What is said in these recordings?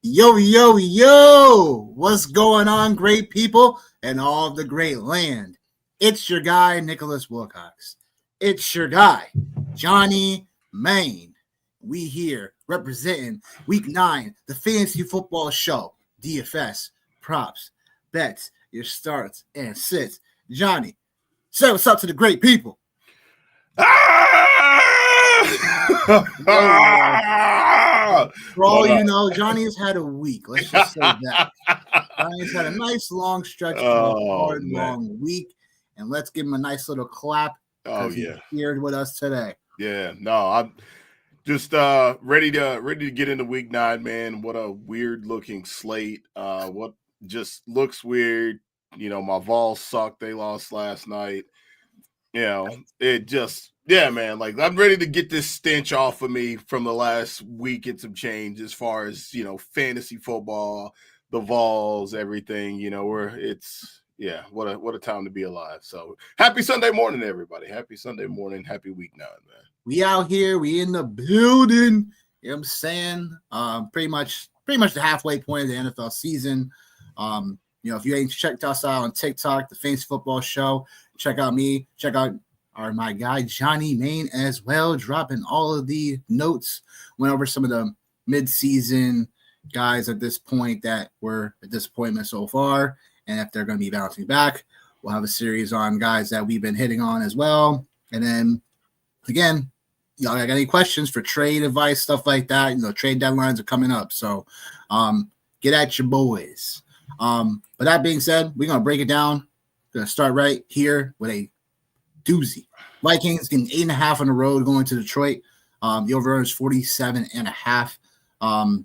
Yo, yo, yo! What's going on, great people and all of the great land? It's your guy, Nicholas Wilcox. It's your guy, Johnny Main. We here representing Week 9, the Fantasy Football Show, DFS, props, bets, your starts, and sits. Johnny, say what's up to the great people. For all you know, Johnny's had a week. Let's just say that. Johnny's had a nice long stretch of a hard, long week. And let's give him a nice little clap. He's here with us today. Yeah, no, I'm just ready to get into week 9, man. What a weird looking slate. What just looks weird. You know, my Vols sucked. They lost last night. You know, it just, yeah, man, like I'm ready to get this stench off of me from the last week and some change as far as, you know, fantasy football, the Vols, everything, you know, what a time to be alive. So happy Sunday morning, everybody. Happy Sunday morning. Happy week 9, man. We out here, we in the building. You know what I'm saying? Pretty much the halfway point of the NFL season. You know, if you ain't checked us out on TikTok, the Fantasy Football Show, check out me, check out my guy Johnny Main as well, dropping all of the notes. Went over some of the mid-season guys at this point that were a disappointment so far, and if they're going to be bouncing back. We'll have a series on guys that we've been hitting on as well. And then, again, y'all got any questions for trade advice, stuff like that? You know, trade deadlines are coming up, so get at your boys. But that being said, we're going to break it down. Going to start right here with a doozy. Vikings getting 8.5 on the road going to Detroit. The over is 47.5.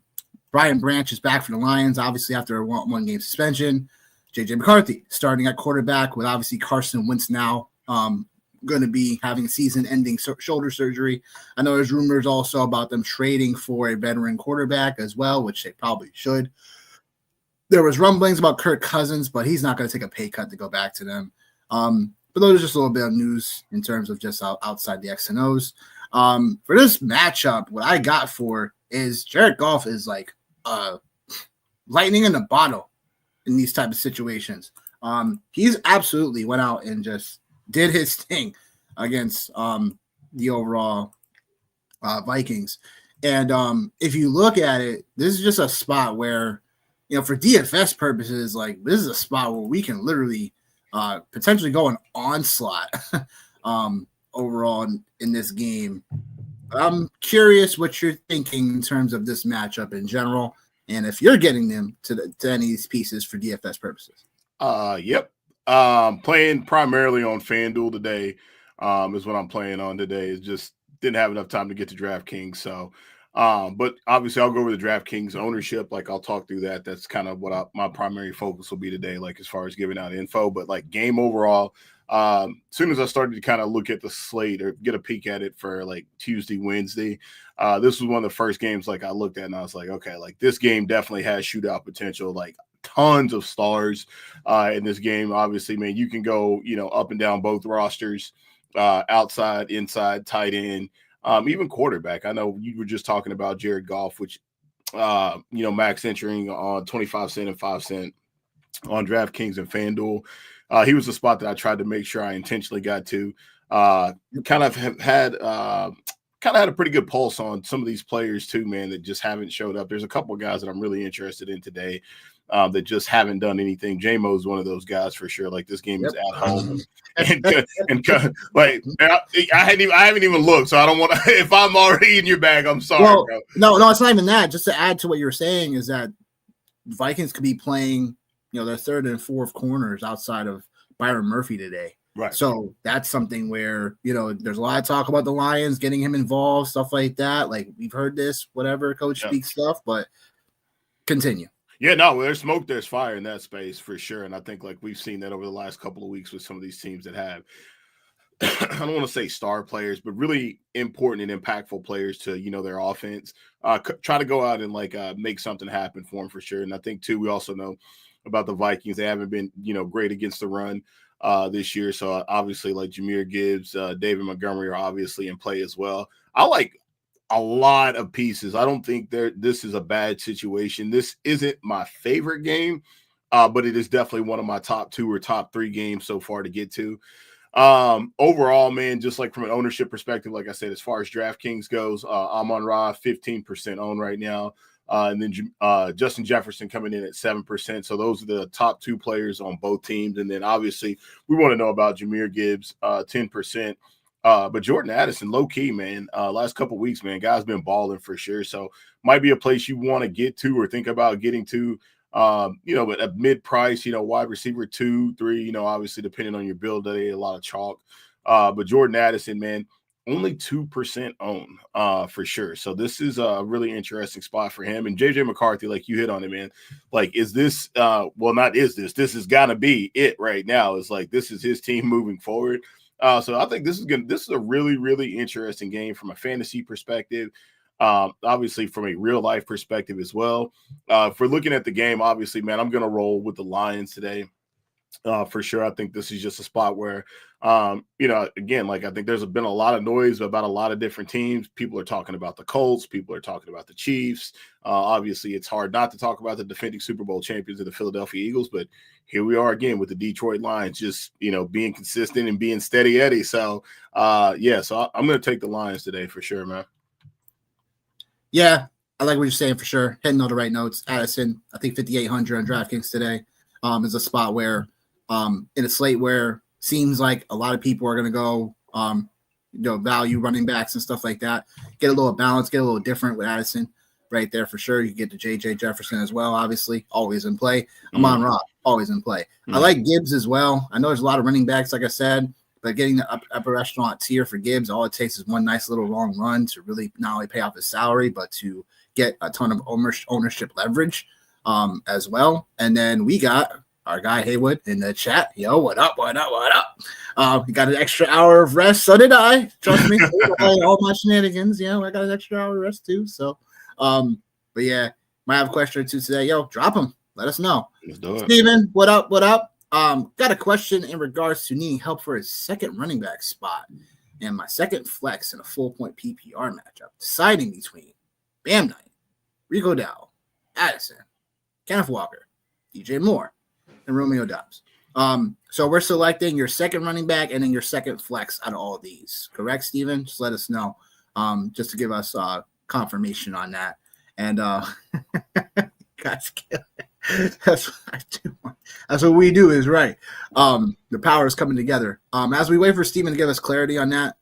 Brian Branch is back for the Lions, obviously after a one-game suspension. J.J. McCarthy starting at quarterback with obviously Carson Wentz now going to be having season-ending shoulder surgery. I know there's rumors also about them trading for a veteran quarterback as well, which they probably should. There was rumblings about Kirk Cousins, but he's not going to take a pay cut to go back to them. But those are just a little bit of news in terms of just outside the X and O's. For this matchup, what I got for is Jared Goff is like lightning in a bottle in these type of situations. He's absolutely went out and just did his thing against the overall Vikings. And if you look at it, this is just a spot where, you know, for DFS purposes, like this is a spot where we can literally potentially go an onslaught overall in this game. I'm curious what you're thinking in terms of this matchup in general, and if you're getting them to any of these pieces for DFS purposes. Yep. Playing primarily on FanDuel today is what I'm playing on today. It just didn't have enough time to get to DraftKings, so. But obviously I'll go over the DraftKings ownership. Like I'll talk through that. That's kind of what my primary focus will be today, like as far as giving out info, but like game overall, as soon as I started to kind of look at the slate or get a peek at it for like Tuesday, Wednesday, this was one of the first games like I looked at and I was like, okay, like this game definitely has shootout potential, like tons of stars in this game. Obviously, man, you can go, you know, up and down both rosters, outside, inside, tight end. Even quarterback. I know you were just talking about Jared Goff, which, you know, max entering on 25 cent and 5 cent on DraftKings and FanDuel. He was the spot that I tried to make sure I intentionally got to. Kind of had a pretty good pulse on some of these players too, man, that just haven't showed up. There's a couple of guys that I'm really interested in today that just haven't done anything. J-Mo is one of those guys for sure. Like this game is at home, and like I haven't even looked, so I don't want to. If I'm already in your bag, I'm sorry. Well, bro. No, it's not even that. Just to add to what you were saying is that Vikings could be playing, you know, their third and fourth corners outside of Byron Murphy today. Right. So that's something where, you know, there's a lot of talk about the Lions getting him involved, stuff like that. Like we've heard this, whatever coach speaks stuff, but continue. Yeah, no, there's smoke, there's fire in that space for sure. And I think like we've seen that over the last couple of weeks with some of these teams that have, I don't want to say star players, but really important and impactful players to, you know, their offense. Try to go out and like make something happen for them for sure. And I think too, we also know about the Vikings. They haven't been, you know, great against the run this year. So obviously like Jahmyr Gibbs, David Montgomery are obviously in play as well. I like a lot of pieces. I don't think this is a bad situation. This isn't my favorite game, but it is definitely one of my top 2 or top 3 games so far to get to. Overall, man, just like from an ownership perspective, like I said, as far as DraftKings goes, Amon-Ra 15% owned right now. And then Justin Jefferson coming in at 7%. So those are the top 2 players on both teams. And then obviously we want to know about Jahmyr Gibbs, 10%. But Jordan Addison, low key, man, last couple of weeks, man, guy's been balling for sure. So might be a place you want to get to or think about getting to, but a mid price, wide receiver 2, 3, obviously depending on your build day, a lot of chalk. But Jordan Addison, man, only 2% owned for sure. So this is a really interesting spot for him. And JJ McCarthy, like you hit on it, man, like, is this, this has got to be it right now. It's like, this is his team moving forward. So I think this is a really, really interesting game from a fantasy perspective. Obviously from a real life perspective as well. If we're looking at the game, obviously, man, I'm going to roll with the Lions today. For sure. I think this is just a spot where, again, like I think there's been a lot of noise about a lot of different teams. People are talking about the Colts. People are talking about the Chiefs. Obviously, it's hard not to talk about the defending Super Bowl champions of the Philadelphia Eagles, but here we are again with the Detroit Lions, just, being consistent and being steady Eddie. So, so I'm going to take the Lions today for sure, man. Yeah, I like what you're saying for sure. Hitting all the right notes. Addison, I think 5,800 on DraftKings today is a spot where in a slate where seems like a lot of people are going to go, value running backs and stuff like that. Get a little balance, get a little different with Addison right there for sure. You get the JJ Jefferson as well, obviously, always in play. Amon-Ra, always in play. I like Gibbs as well. I know there's a lot of running backs, like I said, but getting the upper echelon tier for Gibbs, all it takes is one nice little long run to really not only pay off his salary, but to get a ton of ownership leverage as well. And then we got our guy Haywood in the chat. Yo, what up? We got an extra hour of rest. So did I. Trust me. All my shenanigans. Yeah, I got an extra hour of rest too. So, but yeah, might have a question or two today. Yo, drop them. Let us know. Let's do it. Steven, what up? Got a question in regards to needing help for his second running back spot and my second flex in a full point PPR matchup, deciding between Bam Knight, Rico Dowell, Addison, Kenneth Walker, DJ Moore, and Romeo Doubs. So we're selecting your second running back and then your second flex out of all of these. Correct, Steven? Just let us know. Just to give us confirmation on that. And guys, that's what I do. That's what we do is right. The power is coming together. As we wait for Steven to give us clarity on that,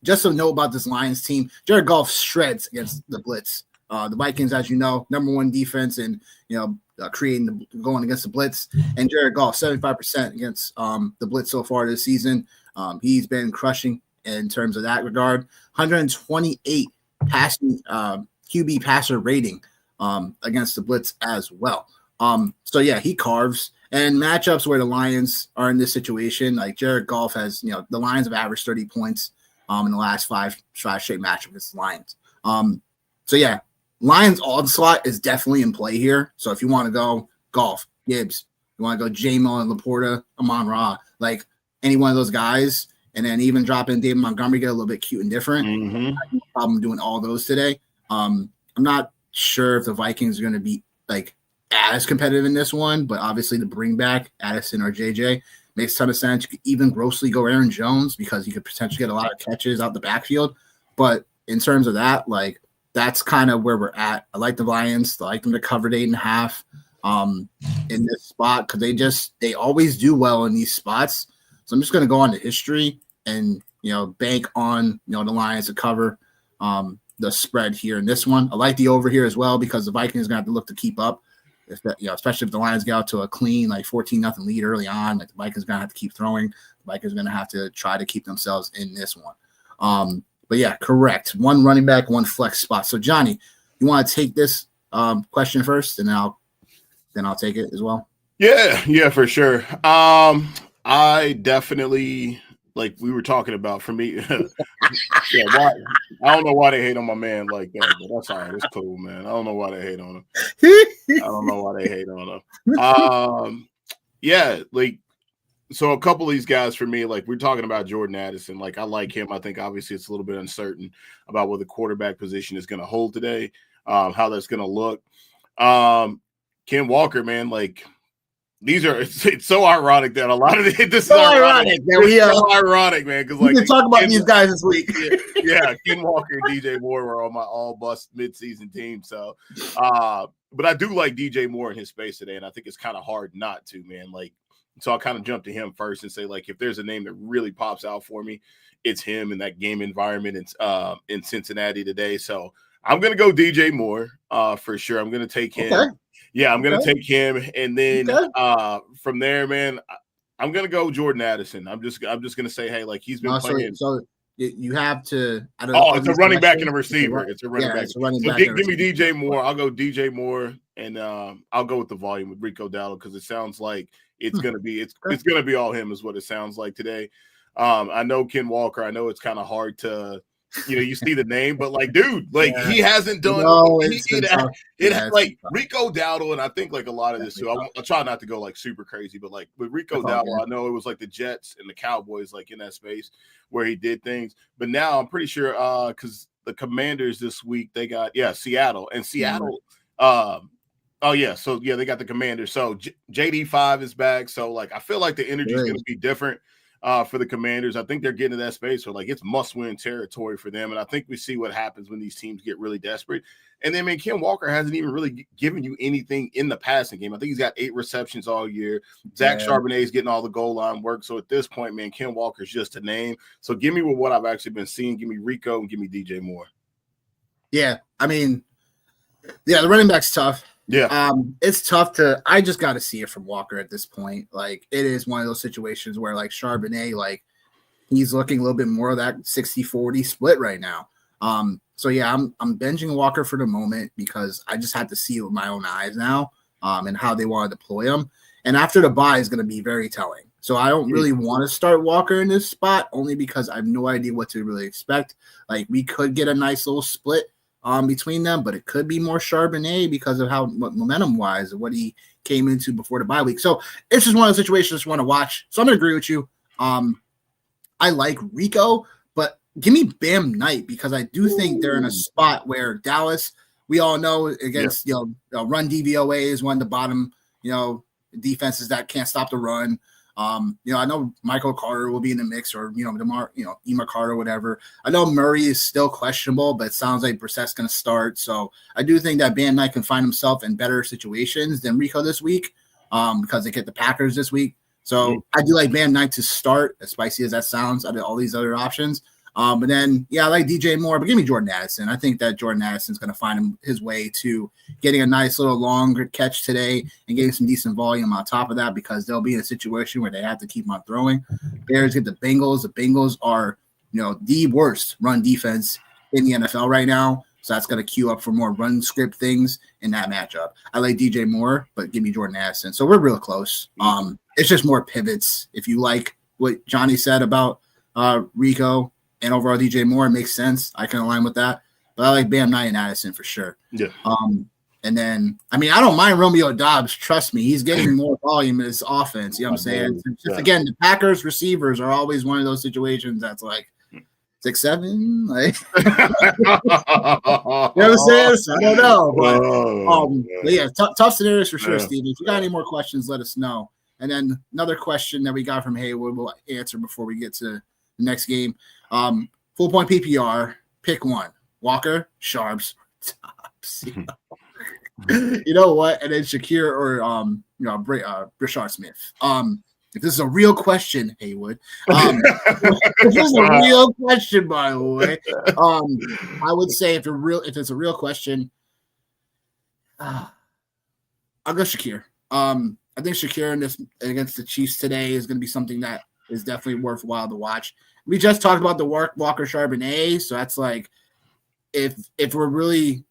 just so know about this Lions team, Jared Goff shreds against the blitz. The Vikings, as you know, number 1 defense and, going against the blitz. And Jared Goff, 75% against the blitz so far this season. He's been crushing in terms of that regard. 128 passing QB passer rating against the blitz as well. So yeah, he carves. And matchups where the Lions are in this situation, like Jared Goff has, the Lions have averaged 30 points in the last five straight matchups against the Lions. So yeah, Lions onslaught is definitely in play here. So if you want to go Goff, Gibbs, you want to go J-Mo and Laporta, Amon-Ra, like any one of those guys, and then even drop in David Montgomery, get a little bit cute and different. I have no problem doing all those today. I'm not sure if the Vikings are going to be like as competitive in this one, but obviously the bring back Addison or JJ makes a ton of sense. You could even grossly go Aaron Jones because you could potentially get a lot of catches out the backfield. But in terms of that, like that's kind of where we're at. I like the Lions. I like them to cover 8.5 in this spot because they always do well in these spots. So I'm just going to go on to history and bank on the Lions to cover the spread here in this one. I like the over here as well because the Vikings are going to have to look to keep up. If that, especially if the Lions get out to a clean 14-0 lead early on, like the Vikings are going to have to keep throwing. The Vikings are going to have to try to keep themselves in this one. But yeah, correct. 1 running back, 1 flex spot. So Johnny, you want to take this question first, and then I'll take it as well. Yeah, for sure. I definitely, like we were talking about, for me, I don't know why they hate on my man like that, but that's all right. It's cool, man. I don't know why they hate on him. Yeah, like So a couple of these guys for me, like we're talking about Jordan Addison, like I like him. I think obviously it's a little bit uncertain about what the quarterback position is going to hold today, how that's going to look. Ken Walker, man, like these are it's so ironic that a lot of this is ironic. It's so ironic, man, because like we can talk about these guys this week. Yeah, Ken Walker and DJ Moore were on my all bust midseason team. So but I do like DJ Moore in his space today, and I think it's kind of hard not to, man. Like, so I'll kind of jump to him first and say, like, if there's a name that really pops out for me, it's him in that game environment in Cincinnati today. So I'm gonna go DJ Moore for sure. I'm gonna take him. Okay. Yeah, I'm going to take him. And then from there, man, I'm going to go Jordan Addison. I'm just going to say, hey, like he's been playing. So you have to. It's a running back and a receiver. It's a running back. It's a running back. Give me DJ Moore. I'll go DJ Moore, and I'll go with the volume with Rico Dowdle because it sounds like it's going to be it's going to be all him is what it sounds like today. I know Ken Walker. I know it's kind of hard to. You see the name, but like, dude, like he hasn't done like Rico Dowdle, and I think like a lot of this too. I try not to go like super crazy, but like with Rico Dowdle, I know it was like the Jets and the Cowboys, like in that space where he did things. But now I'm pretty sure because the Commanders this week they got Seattle and Seattle. They got the Commanders. So JD5 is back. So like I feel like the energy is going to be different. For the Commanders, I think they're getting to that space where like it's must-win territory for them, and I think we see what happens when these teams get really desperate. And then, man, Ken Walker hasn't even really given you anything in the passing game. I think he's got 8 receptions all year. Zach Charbonnet is getting all the goal line work. So at this point, man, Ken Walker's just a name. So give me what I've actually been seeing. Give me Rico and give me DJ Moore. Yeah, I mean, the running back's tough. Yeah. It's tough I just got to see it from Walker at this point. Like, it is one of those situations where, like, Charbonnet, like, he's looking a little bit more of that 60-40 split right now. So, yeah, I'm benching Walker for the moment because I just had to see it with my own eyes now and how they want to deploy him. And after the bye is going to be very telling. So I don't really want to start Walker in this spot only because I have no idea what to really expect. Like, we could get a nice little split between them, but it could be more Charbonnet because of how momentum-wise of what he came into before the bye week. So it's just one of the situations I just want to watch. So I'm going to agree with you. I like Rico, but give me Bam Knight because I do think they're in a spot where Dallas, we all know against run DVOA is one of the bottom defenses that can't stop the run. I know Michael Carter will be in the mix, or Emar Carter, whatever. I know Murray is still questionable, but it sounds like Brissett's going to start. So I do think that Bam Knight can find himself in better situations than Rico this week, because they get the Packers this week. So I do like Bam Knight to start, as spicy as that sounds, out of all these other options. But then, I like DJ Moore, but give me Jordan Addison. I think that Jordan Addison's going to find his way to getting a nice little longer catch today and getting some decent volume on top of that because they'll be in a situation where they have to keep on throwing. Bears get the Bengals. The Bengals are, the worst run defense in the NFL right now. So that's going to queue up for more run script things in that matchup. I like DJ Moore, but give me Jordan Addison. So we're real close. It's just more pivots. If you like what Johnny said about Rico and overall DJ Moore, it makes sense. I can align with that. But I like Bam Knight and Addison for sure. Yeah. And then, I don't mind Romeo Doubs. Trust me, he's getting more volume in his offense. You know what I'm saying? Again, the Packers receivers are always one of those situations that's like 6'7", like you know what I'm saying? So I don't know, but tough scenarios for sure, Steve. If you got any more questions, let us know. And then another question that we got from Haywood we'll answer before we get to the next game. Full point PPR, pick one. Walker, Sharps, Tops. You know what? And then Shakir or Brashard Smith. If this is a real question, Haywood, if this is a real question, by the way, I would say if it's a real question, I'll go Shakir. I think Shakir in this against the Chiefs today is going to be something that is definitely worthwhile to watch. We just talked about the Walker Charbonnet, so that's like if we're really,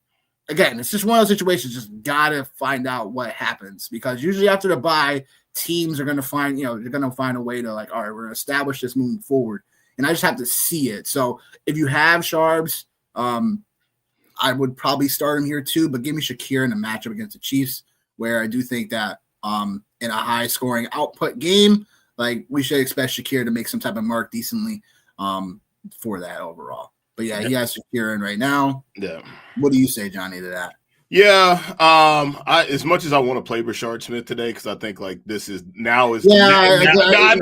again, it's just one of those situations. Just gotta find out what happens because usually after the bye, teams are going to find, they're going to find a way to like, all right, we're going to establish this moving forward. And I just have to see it. So if you have Sharps, I would probably start him here too, but give me Shakir in a matchup against the Chiefs, where I do think that in a high scoring output game, like we should expect Shakir to make some type of mark decently for that overall. But yeah, he has Shakir in right now. Yeah. What do you say, Johnny, to that? Yeah, I as much as I want to play Rashard Smith today because I think like this is now is I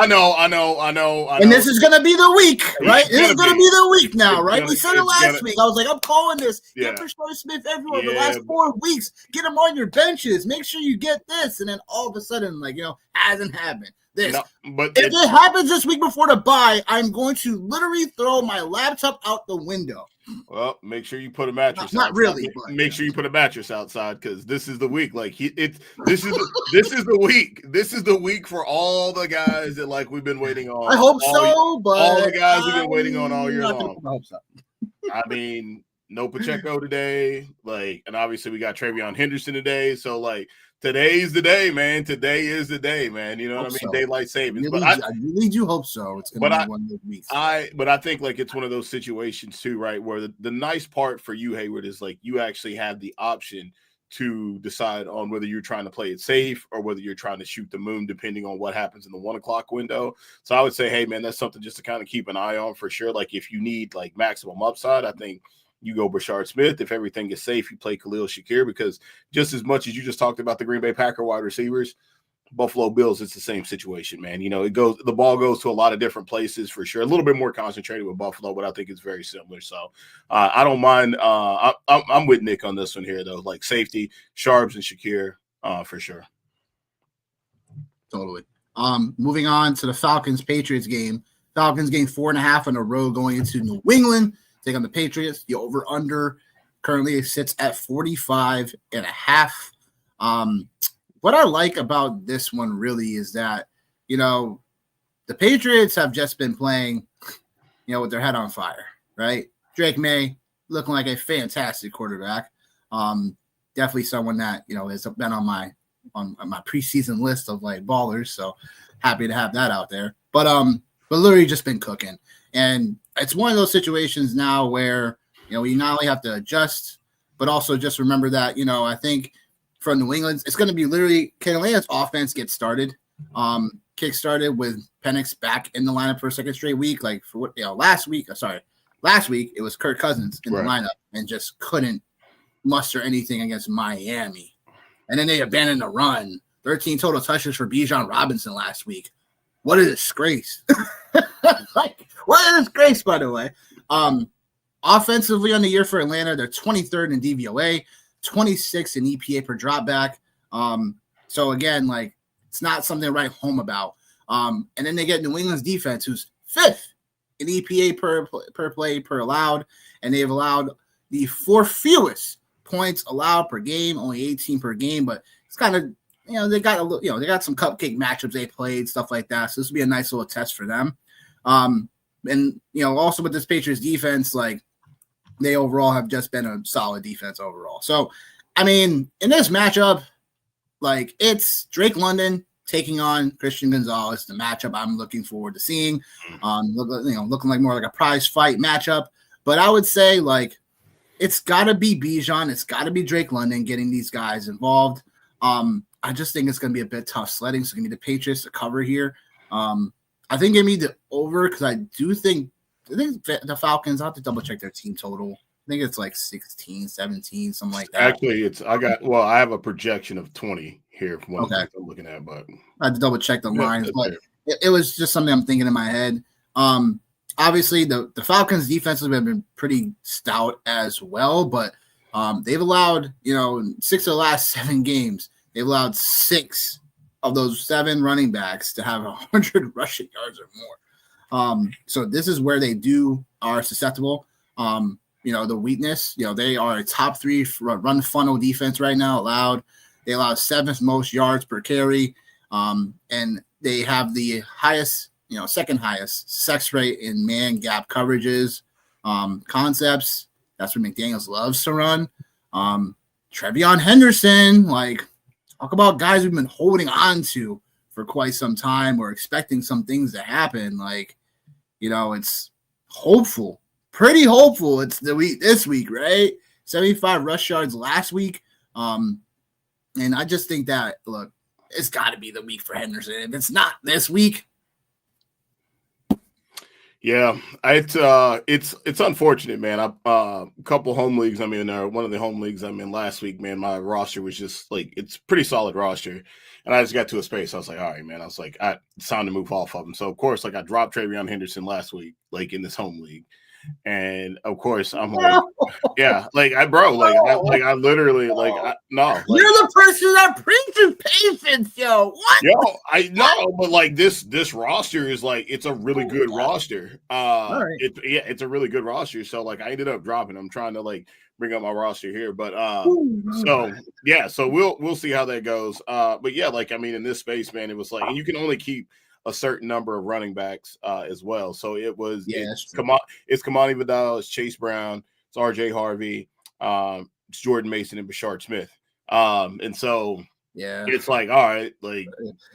know. And this is gonna be the week, right? This is gonna be the week now, right? We said it last week. I was like, I'm calling this. Get Rashard Smith everywhere. The last 4 weeks, get him on your benches. Make sure you get this, and then all of a sudden, like hasn't happened. This, but if it happens this week before the bye, I'm going to literally throw my laptop out the window. Well, make sure you put a mattress. Not really. Make sure you put a mattress outside because this is the week. Like this is the week. This is the week for all the guys that like we've been waiting on. I hope so, but all the guys we've been waiting on all year long. I hope so. I mean, no Pacheco today, and obviously we got Travion Henderson today. So like today's the day, man. Today is the day, man. You know what I mean? So. Daylight savings. I really do hope so. It's gonna be one of those weeks. But I think like it's one of those situations too, right? Where the nice part for you, Hayward, is like you actually have the option to decide on whether you're trying to play it safe or whether you're trying to shoot the moon, depending on what happens in the 1 o'clock window. So I would say, hey man, that's something just to kind of keep an eye on for sure. Like if you need like maximum upside, I think you go Rashard Smith. If everything is safe, you play Khalil Shakir because just as much as you just talked about the Green Bay Packer wide receivers, Buffalo Bills, it's the same situation, man. The ball goes to a lot of different places for sure. A little bit more concentrated with Buffalo, but I think it's very similar. So I don't mind. I'm with Nick on this one here, though. Like safety, Sharps and Shakir for sure. Totally. Moving on to the Falcons-Patriots game. Falcons gained 4.5 in a row going into New England. Take on the Patriots. The over-under currently sits at 45.5. What I like about this one really is that, the Patriots have just been playing, with their head on fire, right? Drake May looking like a fantastic quarterback. Definitely someone that, has been on my preseason list of like ballers. So happy to have that out there. But literally just been cooking. And it's one of those situations now where, you not only have to adjust, but also just remember that, I think from New England, it's going to be literally can Atlanta's offense get started, kick-started with Penix back in the lineup for a second straight week. Like for what, last week it was Kirk Cousins in the lineup and just couldn't muster anything against Miami. And then they abandoned the run. 13 total touches for Bijan Robinson last week. What a disgrace. What a disgrace, by the way. Offensively on the year for Atlanta, they're 23rd in DVOA, 26th in EPA per dropback. So again, like it's not something to write home about. And then they get New England's defense, who's 5th in EPA per play per allowed, and they've allowed the 4th fewest points allowed per game, only 18 per game. But it's kind of they got a little, they got some cupcake matchups they played, stuff like that. So this will be a nice little test for them. And also with this Patriots defense, like they overall have just been a solid defense overall. So, I mean, in this matchup, like it's Drake London taking on Christian Gonzalez, the matchup I'm looking forward to seeing. Looking like more like a prize fight matchup. But I would say like it's got to be Bijan, it's got to be Drake London getting these guys involved. I just think it's going to be a bit tough sledding. So, give me the Patriots to cover here. I think give me the over because I think the Falcons, I'll have to double check their team total. I think it's like 16, 17, something like that. Actually, I have a projection of 20 here from what I'm looking at, but I had to double check the lines, but it was just something I'm thinking in my head. Obviously, the Falcons defense have been pretty stout as well, but they've allowed, 6 of the last 7 games, they've allowed 6 of those 7 running backs to have 100 rushing yards or more. So this is where they are susceptible. The weakness, they are a top 3 run funnel defense right now allowed. They allow 7th most yards per carry. And they have the highest, second highest sex rate in man gap coverages, concepts. That's what McDaniels loves to run. Travion Henderson, like, talk about guys we've been holding on to for quite some time or expecting some things to happen. Like, it's hopeful, pretty hopeful. It's this week, right? 75 rush yards last week. And I just think that, look, it's got to be the week for Henderson. If it's not this week. Yeah, it's unfortunate, man. A couple home leagues I'm in, or one of the home leagues I'm in last week, man, my roster was just like, it's pretty solid roster. And I just got to a space. I was like, all right, man. I was like, it's time to move off of him. So of course, like I dropped TreVeyon Henderson last week, like in this home league. And of course, I'm like, yeah, like I literally, like, no. Like, you're the person that preaches patience, yo. What? Yo, I know, but like this roster is like, it's a really good roster. Right. It's a really good roster. So like I ended up dropping. I'm trying to like bring up my roster here, but so we'll see how that goes. But yeah, like I mean, in this space, man, it was like, and you can only keep a certain number of running backs as well. So it was it's Kamani Vidal, it's Chase Brown, it's RJ Harvey, it's Jordan Mason and Bashard Smith. And so it's like, all right, like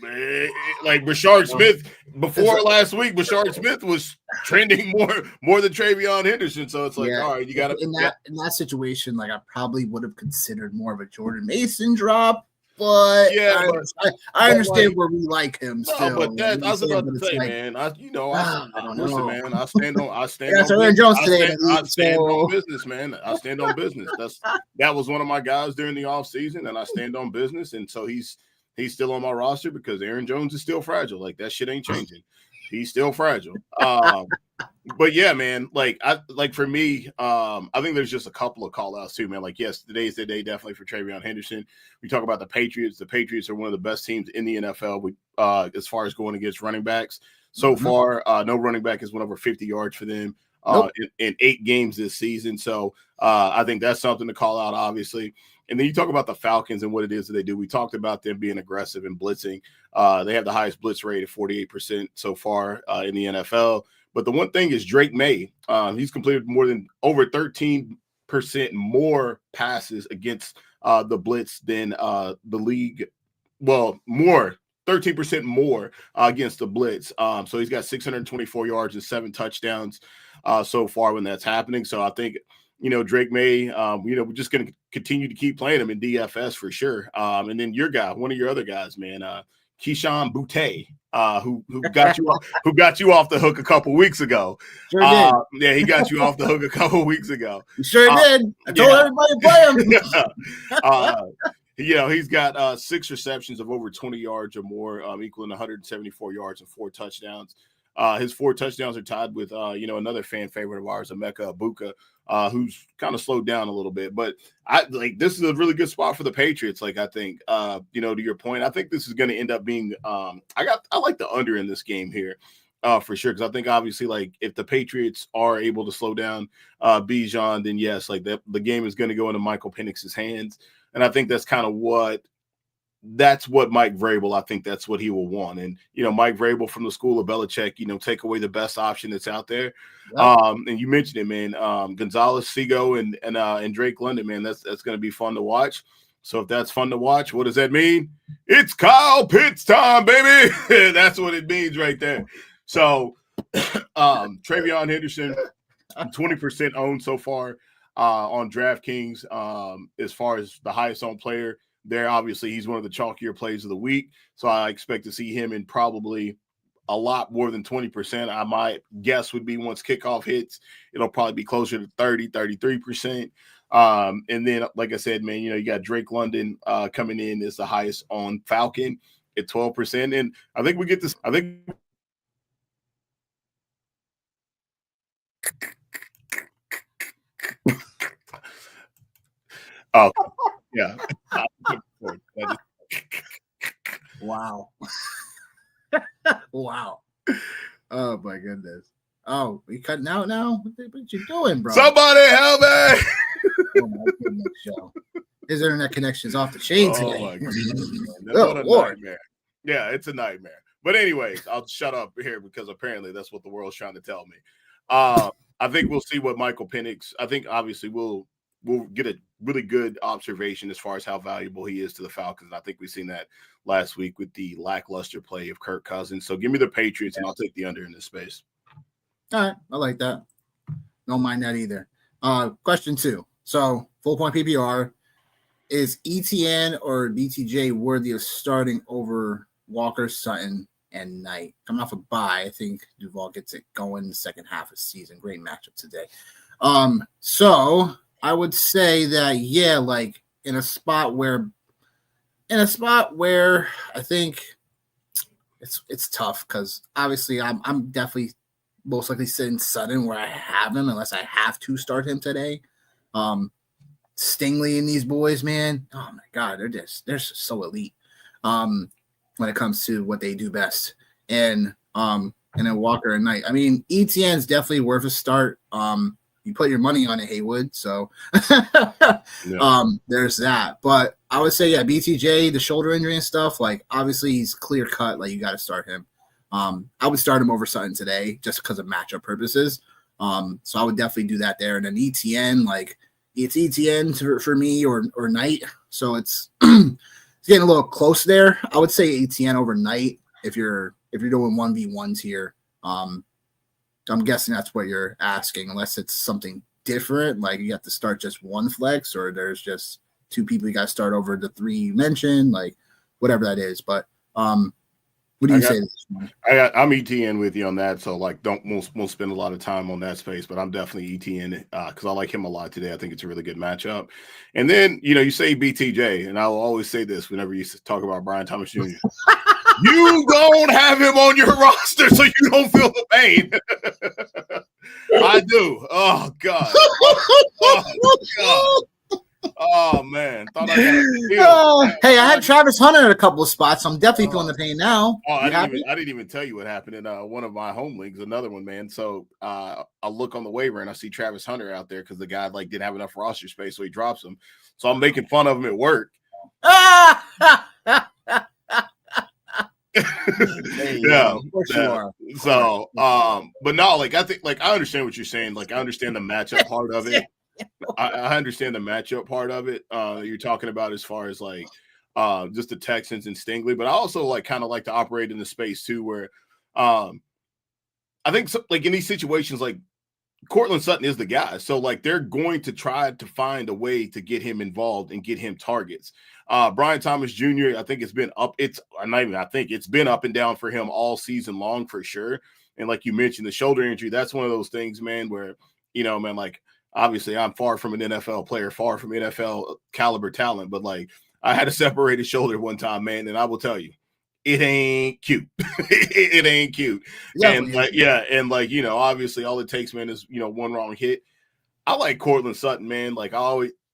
Bashard Smith before last week, Bashard Smith was trending more than TreVeyon Henderson. So it's like, all right, you got to in that situation, like I probably would have considered more of a Jordan Mason drop. But I understand where we like him still. But that I was about to say, man. I don't know, man. I stand on business, man. I stand on business. That was one of my guys during the offseason, and I stand on business. And so he's still on my roster because Aaron Jones is still fragile. Like that shit ain't changing. He's still fragile. But yeah, man, for me, I think there's just a couple of call outs too, man. Like, yes, today's the day definitely for TreVeyon Henderson. We talk about the Patriots. The Patriots are one of the best teams in the NFL as far as going against running backs. So far, no running back has went over 50 yards for them in 8 games this season. So I think that's something to call out, obviously. And then you talk about the Falcons and what it is that they do. We talked about them being aggressive and blitzing. They have the highest blitz rate at 48% so far in the NFL. But the one thing is Drake May. He's completed over 13% more passes against the blitz than the league. Well, 13% more against the blitz. So he's got 624 yards and 7 touchdowns so far when that's happening. So I think, Drake May, we're just going to continue to keep playing him in DFS for sure. And then your guy, one of your other guys, man, Keyshawn Boutte, who got you off the hook a couple weeks ago. Sure did. Yeah, he got you off the hook a couple weeks ago. He sure did. I told everybody to play him. He's got 6 receptions of over 20 yards or more, equaling 174 yards and 4 touchdowns. His 4 touchdowns are tied with, another fan favorite of ours, Emeka Egbuka, who's kind of slowed down a little bit. But this is a really good spot for the Patriots. Like, I think, to your point, I think this is going to end up being, I like the under in this game here. For sure, because I think obviously, like, if the Patriots are able to slow down Bijan, then yes, like the game is going to go into Michael Penix's hands, and I think that's kind of what Mike Vrabel, I think that's what he will want. And, Mike Vrabel from the school of Belichick, take away the best option that's out there. Yep. And you mentioned it, man, Gonzalez, Seago, and Drake London, man, that's going to be fun to watch. So if that's fun to watch, what does that mean? It's Kyle Pitts time, baby. That's what it means right there. So TreVeyon Henderson, 20% owned so far on DraftKings as far as the highest owned player. There, obviously, he's one of the chalkier plays of the week. So I expect to see him in probably a lot more than 20%. I might guess would be once kickoff hits, it'll probably be closer to 30, 33%. And then, like I said, man, you got Drake London coming in as the highest on Falcon at 12%. And I think we get this. Oh, yeah. Wow. Wow. Oh, my goodness. Oh, we cutting out now? What you doing, bro? Somebody help me! Oh, my goodness, Joe. His internet connection is off the chain today. Oh, my goodness. What a nightmare. Yeah, it's a nightmare. But anyways, I'll shut up here because apparently that's what the world's trying to tell me. I think we'll see what Michael Penix. I think obviously we'll get a really good observation as far as how valuable he is to the Falcons. And I think we've seen that last week with the lackluster play of Kirk Cousins. So give me the Patriots, and I'll take the under in this space. All right, I like that. Don't mind that either. Question 2. So full point PPR. is ETN or BTJ worthy of starting over Walker, Sutton, and Knight? Coming off a bye, I think Duval gets it going in the second half of the season. Great matchup today. So I would say that, yeah, like in a spot where I think it's tough because obviously I'm definitely most likely sitting Sutton where I have him unless I have to start him today. Stingley and these boys, man, oh my god, they're just so elite when it comes to what they do best. And then Walker and Knight. I mean, ETN's definitely worth a start. You put your money on it, Haywood. So there's that. But I would say, yeah, BTJ, the shoulder injury and stuff, like obviously he's clear cut, like you got to start him. I would start him over Sutton today just because of matchup purposes. So I would definitely do that there. And then ETN, like it's ETN for me or Knight. So it's it's getting a little close there. I would say ETN over Knight if you're doing 1v1s here. I'm guessing that's what you're asking, unless it's something different, like you have to start just one flex, or there's just two people you got to start over the three you mentioned, like whatever that is. But what do you say? I'm ETN with you on that, so like won't spend a lot of time on that space, but I'm definitely ETN because I like him a lot today. I think it's a really good matchup. And then you say BTJ, and I will always say this whenever you talk about Brian Thomas Jr. You don't have him on your roster, so you don't feel the pain. I do. Oh God. Oh God. Oh man. Thought I got hey, I had Travis Hunter in a couple of spots, so I'm definitely feeling the pain now. Oh, I didn't even tell you what happened in one of my home leagues, another one, man. So I look on the waiver and I see Travis Hunter out there because the guy didn't have enough roster space, so he drops him. So I'm making fun of him at work. Yeah. So, but no, like I think, like I understand what you're saying. Like I understand the matchup part of it. I understand the matchup part of it. You're talking about as far as like just the Texans and Stingley, but I also kind of like to operate in the space too, where I think like in these situations, like Cortland Sutton is the guy. So like they're going to try to find a way to get him involved and get him targets. Brian Thomas Jr., I think it's been up. It's been up and down for him all season long for sure. And like you mentioned, the shoulder injury, that's one of those things, man, where, man, like obviously I'm far from an NFL player, far from NFL caliber talent, but like I had a separated shoulder one time, man. And I will tell you, it ain't cute. It ain't cute. Yeah, and obviously all it takes, man, is, one wrong hit. I like Cortland Sutton, man. Like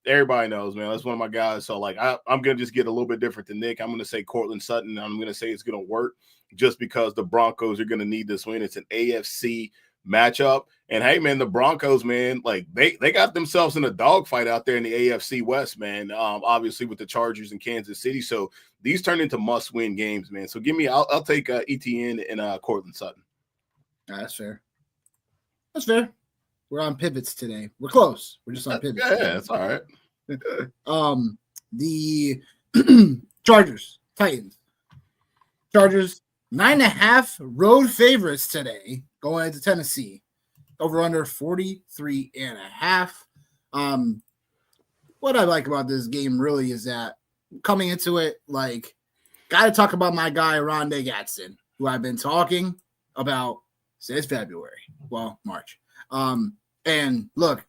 everybody knows, man, that's one of my guys. So like, I'm going to just get a little bit different than Nick. I'm going to say Cortland Sutton. I'm going to say it's going to work just because the Broncos are going to need this win. It's an AFC matchup. And hey, man, the Broncos, man, like they got themselves in a dogfight out there in the AFC West, man, obviously with the Chargers in Kansas City. So these turn into must-win games, man. So I'll take ETN and Cortland Sutton. That's fair. That's fair. We're on pivots today. We're close. We're just on pivots. Yeah, that's all right. The Chargers, Titans. Chargers, 9.5 road favorites today going into Tennessee. Over under 43.5. What I like about this game really is that coming into it, like, got to talk about my guy, Rondé Gatson, who I've been talking about since February. Well, March. And look,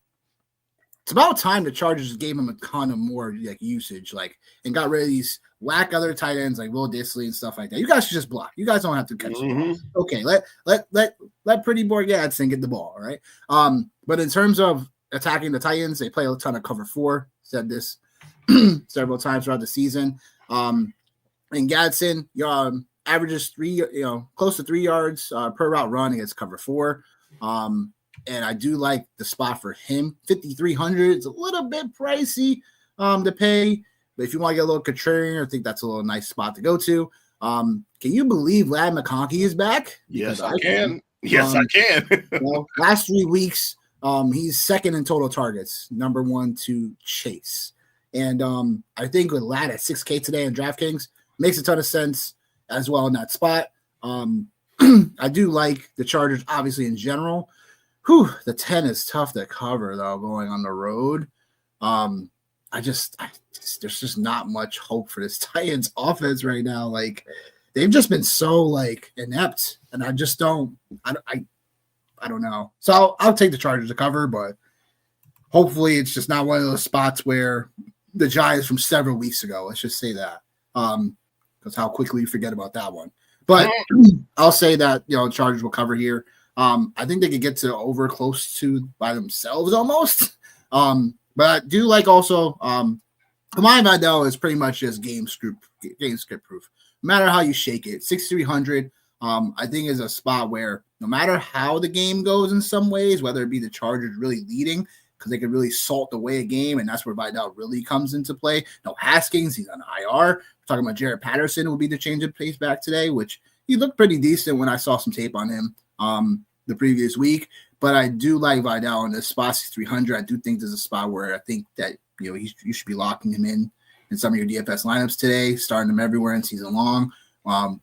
it's about time the Chargers gave him a ton of more like usage, like, and got rid of these whack other tight ends like Will Dissly and stuff like that. You guys should just block. You guys don't have to catch the ball. Okay, let Pretty Boy Gadsden get the ball, all right? But in terms of attacking the Titans, they play a ton of cover 4. Said this several times throughout the season. And Gadsden averages close to 3 yards per route run against cover 4. And I do like the spot for him. 5,300. It's a little bit pricey to pay. But if you want to get a little contrarian, I think that's a little nice spot to go to. Can you believe Ladd McConkey is back? Because I can. Yes, I can. Last 3 weeks, he's second in total targets, number 1 to Chase. And I think with Ladd at 6K today in DraftKings, makes a ton of sense as well in that spot. I do like the Chargers, obviously, in general. The 10 is tough to cover, though, going on the road. I there's just not much hope for this Titans offense right now. Like they've just been so like inept, and I just don't know. So I'll take the Chargers to cover, but hopefully it's just not one of those spots where the Giants from several weeks ago. Let's just say that, because how quickly you forget about that one. But I'll say that Chargers will cover here. I think they could get to over close to by themselves almost. But I do like also Kamani Vidal is pretty much just game script proof. No matter how you shake it, 6,300. I think is a spot where no matter how the game goes in some ways, whether it be the Chargers really leading because they could really salt away a game, and that's where Vidal really comes into play. No Haskins, he's on IR. We're talking about Jared Patterson will be the change of pace back today, which he looked pretty decent when I saw some tape on him the previous week. But I do like Vidal in this spot, 6,300. I do think there's a spot where I think that you should be locking him in some of your DFS lineups today, starting him everywhere in season long,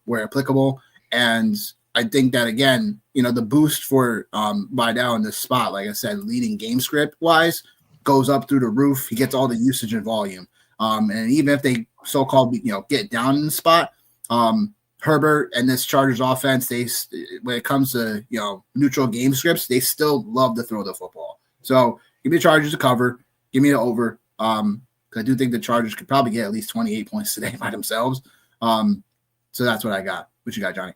where applicable. And I think that, again, the boost for Vidal in this spot, like I said, leading game script wise, goes up through the roof. He gets all the usage and volume. And even if they so-called, get down in the spot, Herbert and this Chargers offense, when it comes to, neutral game scripts, they still love to throw the football. So give me the Chargers to cover. Give me the over. I do think the Chargers could probably get at least 28 points today by themselves. So that's what I got. What you got, Johnny?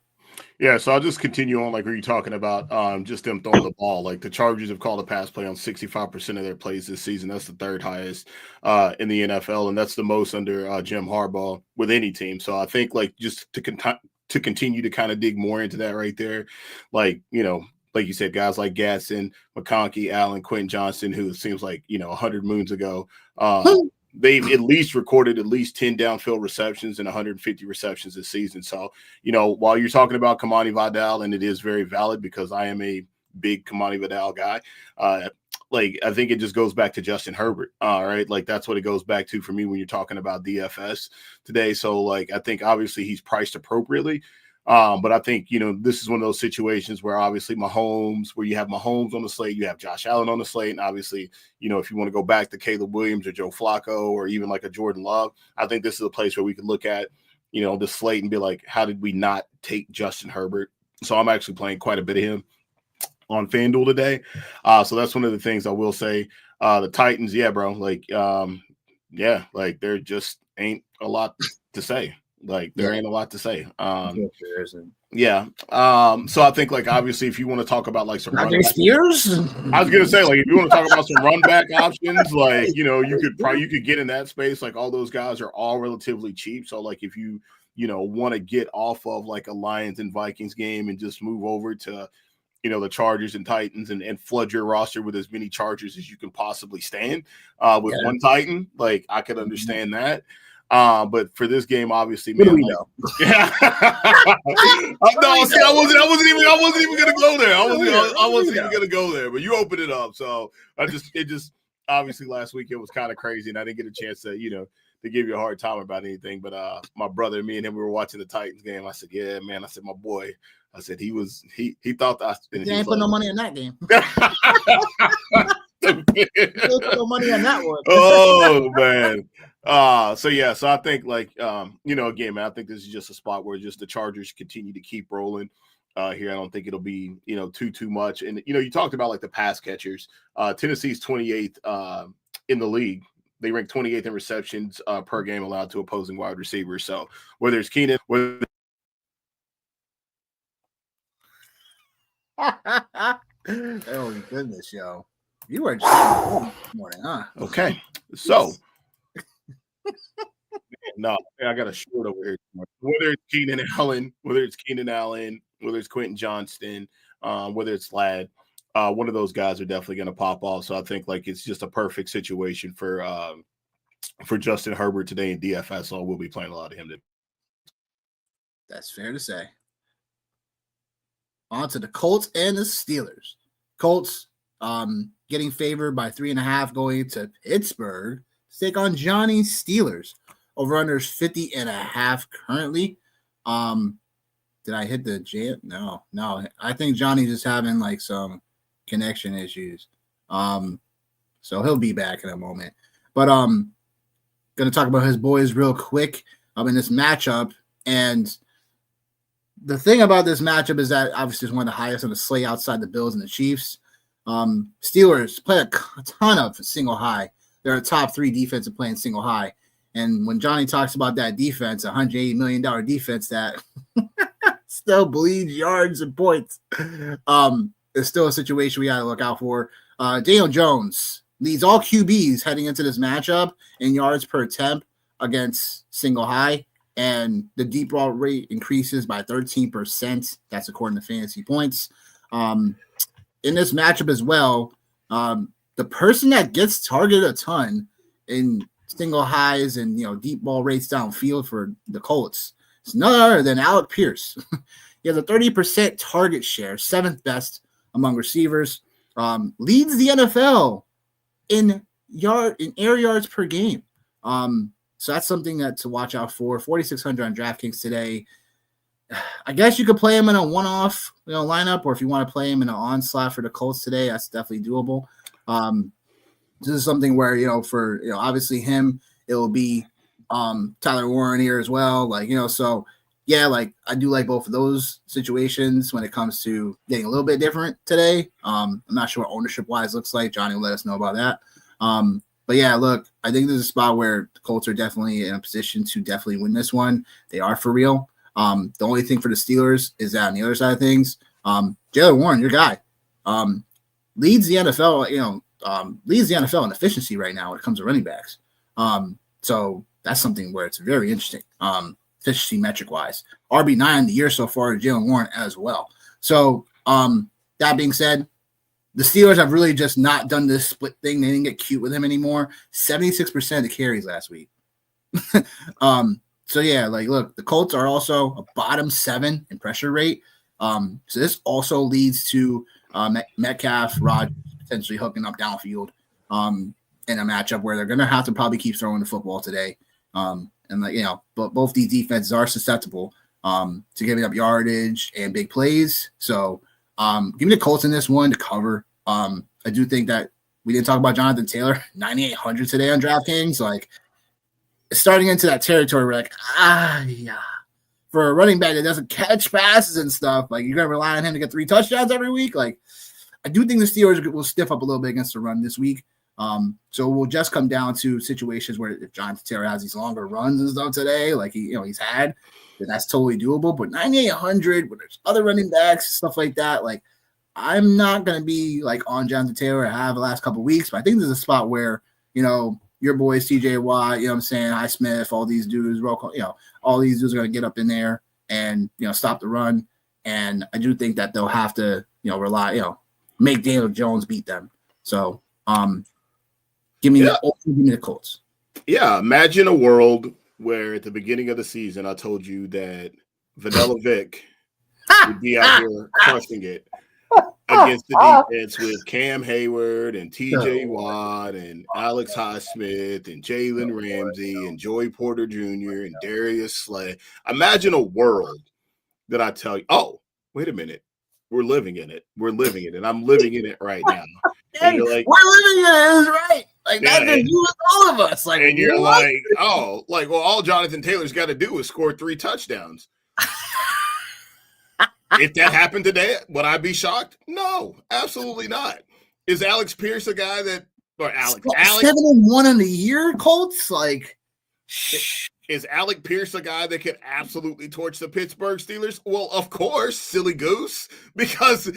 Yeah, so I'll just continue on like where you're talking about just them throwing the ball. Like the Chargers have called a pass play on 65% of their plays this season. That's the third highest in the NFL, and that's the most under Jim Harbaugh with any team. So I think like just to continue to kind of dig more into that right there, like, like you said, guys like Gatson, McConkey, Allen, Quentin Johnston, who it seems like, 100 moons ago, they've at least recorded at least 10 downfield receptions and 150 receptions this season. So, while you're talking about Kamani Vidal, and it is very valid because I am a big Kamani Vidal guy, like I think it just goes back to Justin Herbert. Right. Like that's what it goes back to for me when you're talking about DFS today. So like, I think obviously he's priced appropriately. But I think, this is one of those situations where obviously where you have Mahomes on the slate, you have Josh Allen on the slate. And obviously, if you want to go back to Caleb Williams or Joe Flacco or even like a Jordan Love, I think this is a place where we could look at, the slate and be like, how did we not take Justin Herbert? So I'm actually playing quite a bit of him on FanDuel today. So that's one of the things I will say. The Titans, yeah, bro. Like, like there just ain't a lot to say. Like there ain't a lot to say. Yeah. So I think like obviously if you want to talk about like some Spears, I was gonna say like if you want to talk about some run back options, like you could get in that space. Like all those guys are all relatively cheap. So like if you want to get off of like a Lions and Vikings game and just move over to the Chargers and Titans and flood your roster with as many Chargers as you can possibly stand with one Titan, like I could understand that. But for this game, obviously, man, yeah. No, see, I wasn't even gonna go there. I wasn't even gonna go there. But you opened it up, so it just obviously last week it was kind of crazy, and I didn't get a chance to to give you a hard time about anything. But my brother, me and him, we were watching the Titans game. I said, yeah, man. I said, my boy. I said he thought that. He ain't put no money in that game. No money on that one. Oh man. So I think like again, man, I think this is just a spot where just the Chargers continue to keep rolling here. I don't think it'll be too much. And you talked about like the pass catchers. Tennessee's 28th in the league. They rank 28th in receptions per game allowed to opposing wide receivers. So whether it's Keenan, oh goodness, yo. You were just this morning, huh? Okay. So no, I got a short over here. Whether it's Keenan Allen, whether it's Quentin Johnston, whether it's Ladd, one of those guys are definitely going to pop off. So I think like it's just a perfect situation for Justin Herbert today in DFS. So we'll be playing a lot of him today. That's fair to say. On to the Colts and the Steelers. Colts getting favored by 3.5 going to Pittsburgh to take on Johnny's Steelers. Over-under is 50.5 currently. Did I hit the J? No. I think Johnny's just having like some connection issues. So he'll be back in a moment. But going to talk about his boys real quick in this matchup. And the thing about this matchup is that obviously it's one of the highest on the slate outside the Bills and the Chiefs. Steelers play a ton of single high. They're a top 3 defense of playing single high. And when Johnny talks about that defense, $180 million defense that still bleeds yards and points, it's still a situation we got to look out for. Daniel Jones leads all QBs heading into this matchup in yards per attempt against single high, and the deep ball rate increases by 13%. That's according to Fantasy Points. In this matchup as well, the person that gets targeted a ton in single highs and deep ball rates downfield for the Colts is none other than Alec Pierce. He has a 30% target share, 7th best among receivers. Leads the NFL in air yards per game. So that's something to watch out for. 4,600 on DraftKings today. I guess you could play him in a one-off lineup, or if you want to play him in an onslaught for the Colts today, that's definitely doable. This is something where for obviously him, it will be Tyler Warren here as well. So yeah, I do like both of those situations when it comes to getting a little bit different today. I'm not sure what ownership wise looks like. Johnny will let us know about that. But yeah, look, I think this is a spot where the Colts are definitely in a position to definitely win this one. They are for real. The only thing for the Steelers is that on the other side of things, Jaylen Warren, your guy, leads the NFL, leads the NFL in efficiency right now when it comes to running backs. So that's something where it's very interesting. Efficiency metric wise, RB9 in the year so far, Jaylen Warren as well. So that being said, the Steelers have really just not done this split thing. They didn't get cute with him anymore. 76% of the carries last week. So yeah, look, the Colts are also a bottom 7 in pressure rate. So this also leads to Metcalf, Rodgers potentially hooking up downfield in a matchup where they're going to have to probably keep throwing the football today. But both these defenses are susceptible to giving up yardage and big plays. So give me the Colts in this one to cover. I do think that we didn't talk about Jonathan Taylor, 9,800 today on DraftKings. Starting into that territory, we're yeah. For a running back that doesn't catch passes and stuff, you're going to rely on him to get 3 touchdowns every week. I do think the Steelers will stiff up a little bit against the run this week. So we'll just come down to situations where if Jonathan Taylor has these longer runs and stuff today, he's had, then that's totally doable. But 9,800, when there's other running backs, stuff like that, I'm not going to be on Jonathan Taylor. I have the last couple of weeks, but I think there's a spot where, your boys, TJ Watt, what I'm saying, Highsmith, all these dudes, all these dudes are going to get up in there and, stop the run. And I do think that they'll have to, rely, make Daniel Jones beat them. So, give me the Colts. Yeah, imagine a world where at the beginning of the season I told you that Vanilla Vic would be out here crushing it against the defense with Cam Hayward and TJ Watt and Alex Highsmith and Jalen Ramsey and Joey Porter Jr. and Darius Slay. Imagine a world that I tell you, oh, wait a minute. We're living in it. We're living in it. And I'm living in it right now. Hey, we're living in it. Is right. That's just you and all of us. And you're what? Well, all Jonathan Taylor's got to do is score 3 touchdowns. If that happened today, would I be shocked? No, absolutely not. Is Alex Pierce a guy that, or Alex 7-1 in the year, Colts? Is Alec Pierce a guy that could absolutely torch the Pittsburgh Steelers? Well, of course, silly goose, because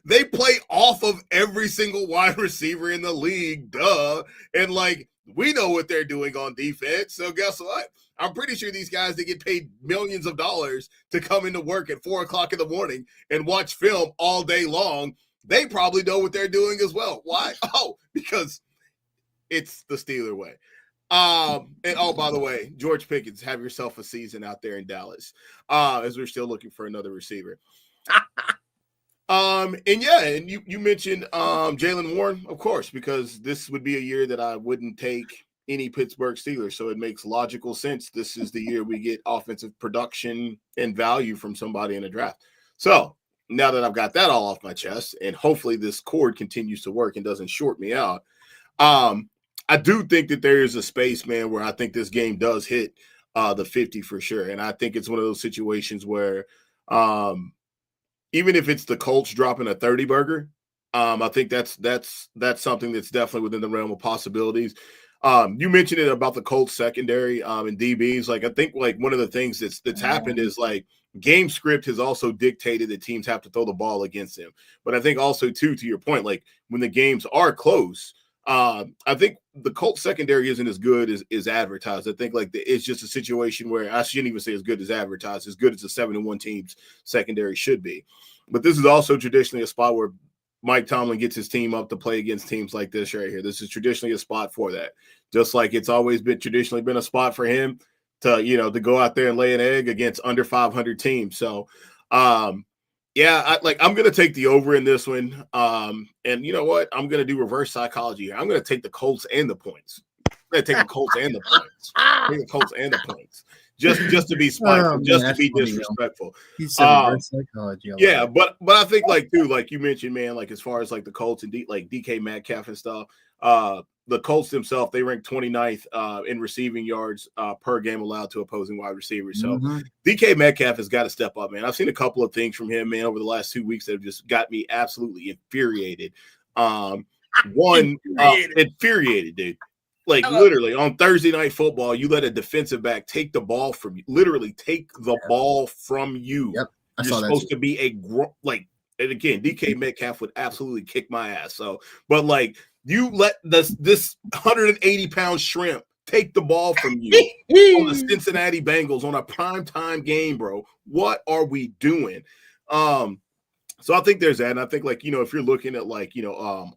they play off of every single wide receiver in the league, duh. And we know what they're doing on defense. So guess what? I'm pretty sure these guys that get paid millions of dollars to come into work at 4:00 in the morning and watch film all day long, they probably know what they're doing as well. Why? Oh, because it's the Steeler way. And by the way, George Pickens, have yourself a season out there in Dallas. As we're still looking for another receiver. And you mentioned Jaylen Warren, of course, because this would be a year that I wouldn't take any Pittsburgh Steelers. So it makes logical sense. This is the year we get offensive production and value from somebody in a draft. So now that I've got that all off my chest, and hopefully this cord continues to work and doesn't short me out, I do think that there is a space, man, where I think this game does hit the 50 for sure. And I think it's one of those situations where even if it's the Colts dropping a 30 burger, I think that's something that's definitely within the realm of possibilities. You mentioned it about the Colts secondary and DBs. Like I think like one of the things that's happened is like game script has also dictated that teams have to throw the ball against them. But I think also too, to your point, like when the games are close, I think the Colts secondary isn't as good as advertised. I think like it's just a situation where I shouldn't even say as good as advertised, as good as the 7-1 team's secondary should be. But this is also traditionally a spot where Mike Tomlin gets his team up to play against teams like this right here. This is traditionally a spot for that. Just like it's always been traditionally been a spot for him to, to go out there and lay an egg against under 500 teams. So, yeah, I'm going to take the over in this one. And you know what? I'm going to do reverse psychology here. I'm going to take the Colts and the points. I'm going to take the Colts and the points. Take the Colts and the points. Just to be spiteful, just to be disrespectful. He said reverse psychology. Yeah, but I think like too, like you mentioned, man, like as far as like the Colts and like DK Metcalf and stuff, the Colts themselves, they rank 29th in receiving yards per game allowed to opposing wide receivers. So DK Metcalf has got to step up, man. I've seen a couple of things from him, man, over the last 2 weeks that have just got me absolutely infuriated. Infuriated, dude. Like literally on Thursday Night Football, you let a defensive back take the ball from you. Literally take the ball from you. Yep, You're supposed to be and again, DK Metcalf would absolutely kick my ass. So, but like you let this 180-pound shrimp take the ball from you on the Cincinnati Bengals on a primetime game, bro. What are we doing? So I think there's that. And I think like, if you're looking at like,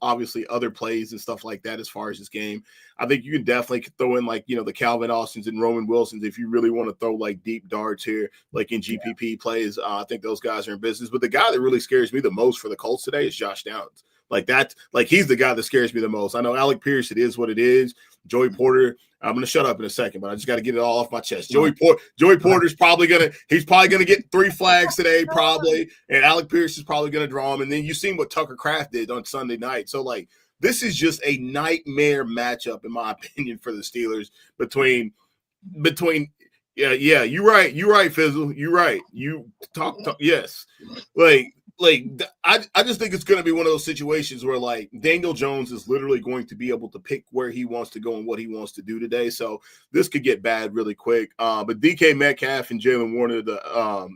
obviously other plays and stuff like that, as far as this game, I think you can definitely throw in like, the Calvin Austins and Roman Wilsons. If you really want to throw like deep darts here, like in GPP plays, I think those guys are in business. But the guy that really scares me the most for the Colts today is Josh Downs. He's the guy that scares me the most. I know Alec Pierce, it is what it is. Joey Porter, I'm going to shut up in a second, but I just got to get it all off my chest. Joey Porter's probably going to get 3 flags today, probably. And Alec Pierce is probably going to draw him. And then you've seen what Tucker Kraft did on Sunday night. So, like, this is just a nightmare matchup, in my opinion, for the Steelers between yeah, you're right, Fizzle. You're right. You talk yes. I just think it's going to be one of those situations where like Daniel Jones is literally going to be able to pick where he wants to go and what he wants to do today. So this could get bad really quick. But DK Metcalf and Jalen Warner,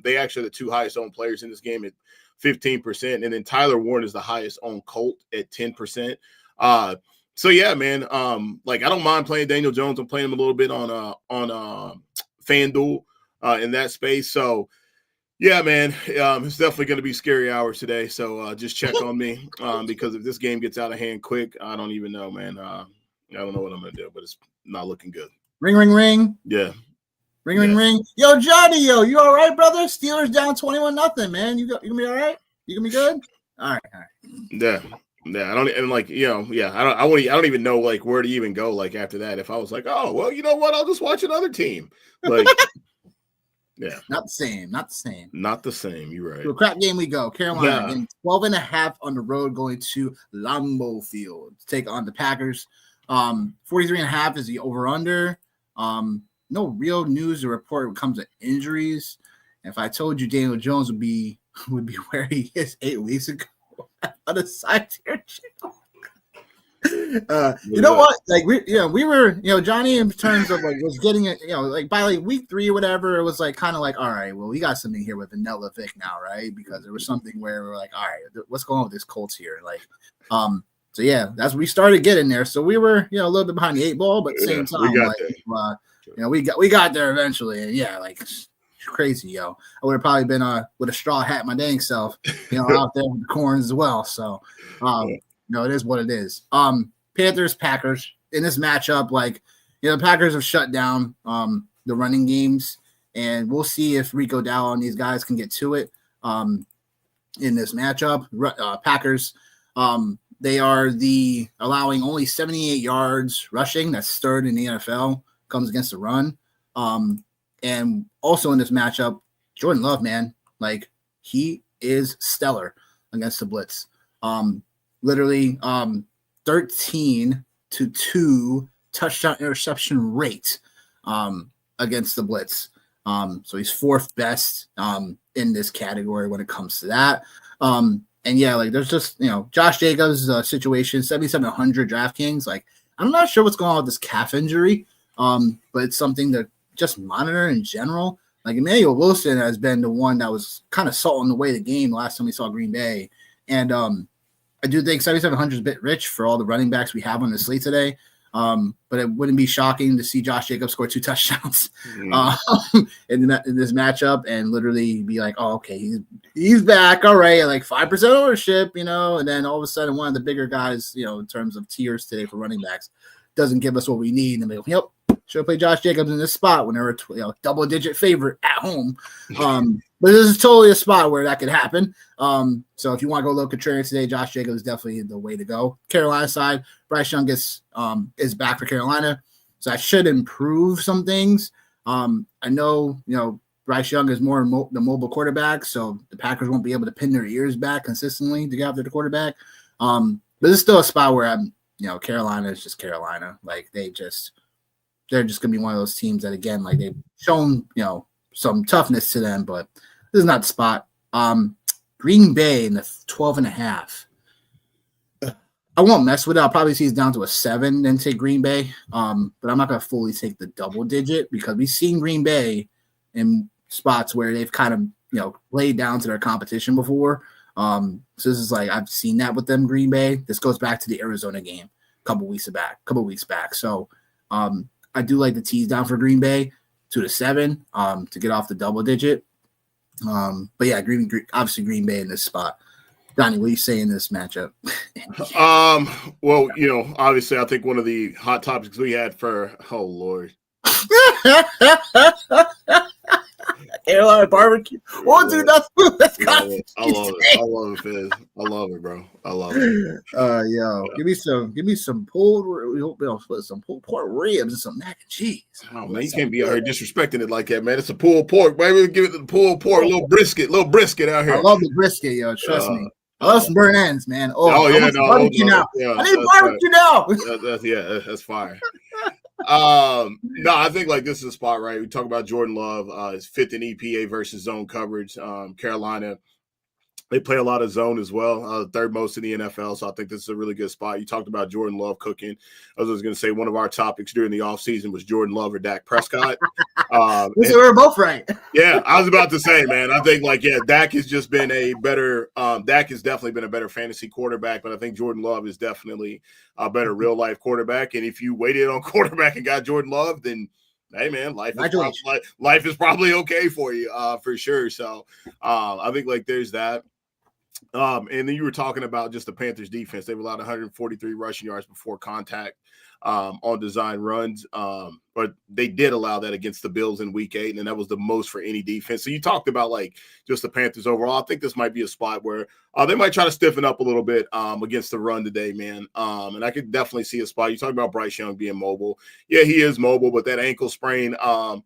they actually are the 2 highest owned players in this game at 15%. And then Tyler Warren is the highest owned Colt at 10%. So yeah, man, I don't mind playing Daniel Jones. I'm playing him a little bit on FanDuel in that space. So yeah, man, it's definitely going to be scary hours today. So just check on me because if this game gets out of hand quick, I don't even know, man. I don't know what I'm going to do, but it's not looking good. Ring, ring, ring. Yeah. Ring, ring. Yo, Johnny, you all right, brother? Steelers down 21-0, man. You gonna be all right? You gonna be good? All right. Yeah. Yeah, I don't even know like where to even go like after that. If I was like, oh well, you know what? I'll just watch another team. Like yeah. Not the same. Not the same. You're right. To a crap game we go. Carolina getting 12.5 on the road going to Lambeau Field to take on the Packers. 43.5 is the over-under. No real news to report when it comes to injuries. And if I told you Daniel Jones would be where he is 8 weeks ago on the side here, you know what? Like we were, Johnny, in terms of like was getting it, like by like week 3 or whatever, it was like kind of like, all right, well, we got something here with Vanilla Vic now, right? Because there was something where we're like, all right, what's going on with this Colts here? Like, so yeah, that's we started getting there. So we were, a little bit behind the 8 ball, but at the same time, we got there eventually, and yeah, like. Crazy, yo. I would have probably been with a straw hat my dang self, out there with the corns as well. So it is what it is. Panthers, Packers in this matchup, like the Packers have shut down the running games, and we'll see if Rico Dowdle and these guys can get to it in this matchup. Packers, they are allowing only 78 yards rushing. That's 3rd in the NFL. Comes against the run. And also in this matchup, Jordan Love, man, like he is stellar against the blitz. Literally 13 to 2 touchdown interception rate against the blitz. So he's 4th best in this category when it comes to that. And yeah, like there's just, Josh Jacobs' situation, 7,700 DraftKings. Like, I'm not sure what's going on with this calf injury, but it's something to just monitor in general. Like, Emmanuel Wilson has been the one that was kind of salting the way the game last time we saw Green Bay. And I do think 7,700 is a bit rich for all the running backs we have on the slate today. But it wouldn't be shocking to see Josh Jacobs score 2 touchdowns in this matchup and literally be like, oh, okay, he's back. All right, like 5% ownership, and then all of a sudden one of the bigger guys, in terms of tiers today for running backs doesn't give us what we need. And they go, yep, should have played Josh Jacobs in this spot when they were double-digit favorite at home. But this is totally a spot where that could happen. So if you want to go a little contrarian today, Josh Jacobs is definitely the way to go. Carolina side, Bryce Young is back for Carolina, so that should improve some things. I know, Bryce Young is more the mobile quarterback, so the Packers won't be able to pin their ears back consistently to get after the quarterback. But it's still a spot where Carolina is just Carolina. Like they're just going to be one of those teams that, again, like they've shown, some toughness to them, but this is not the spot. Green Bay in the 12.5. I won't mess with it. I'll probably see it's down to a 7 and take Green Bay. But I'm not going to fully take the double digit because we've seen Green Bay in spots where they've kind of, laid down to their competition before. So this is like, I've seen that with them, Green Bay. This goes back to the Arizona game a couple weeks back. So I do like the tease down for Green Bay 2 to 7 to get off the double digit. But yeah, obviously Green Bay in this spot. Donnie, what do you say in this matchup? Well, obviously I think one of the hot topics we had for, oh Lord. Carolina barbecue. We'll do nothing. I love it. I love it, Fizz. I love it, bro. I love it. Yo, give me some pulled. We hope we'll put some pulled pork ribs and some mac and cheese. Oh man, you can't be out here disrespecting it like that, man. It's a pulled pork, baby. Give it the pulled pork, a little brisket out here. I love the brisket, yo. Trust me. I love some burnt ends, man. Barbecue now. Yeah, I need barbecue now. That's fire. No, I think like this is a spot, right? We talk about Jordan Love, his 5th in EPA versus zone coverage. Carolina, they play a lot of zone as well, 3rd most in the NFL. So I think this is a really good spot. You talked about Jordan Love cooking. I was going to say one of our topics during the offseason was Jordan Love or Dak Prescott. We were both right. Yeah, I was about to say, man, I think Dak has just been Dak has definitely been a better fantasy quarterback, but I think Jordan Love is definitely a better real life quarterback. And if you waited on quarterback and got Jordan Love, then hey man, life is probably okay for you, for sure. So I think like there's that. And then you were talking about just the Panthers defense. They've allowed 143 rushing yards before contact on design runs. But they did allow that against the Bills in week 8, and that was the most for any defense. So you talked about like just the Panthers overall. I think this might be a spot where they might try to stiffen up a little bit against the run today, man. And I could definitely see a spot. You talk about Bryce Young being mobile. Yeah, he is mobile, but that ankle sprain, I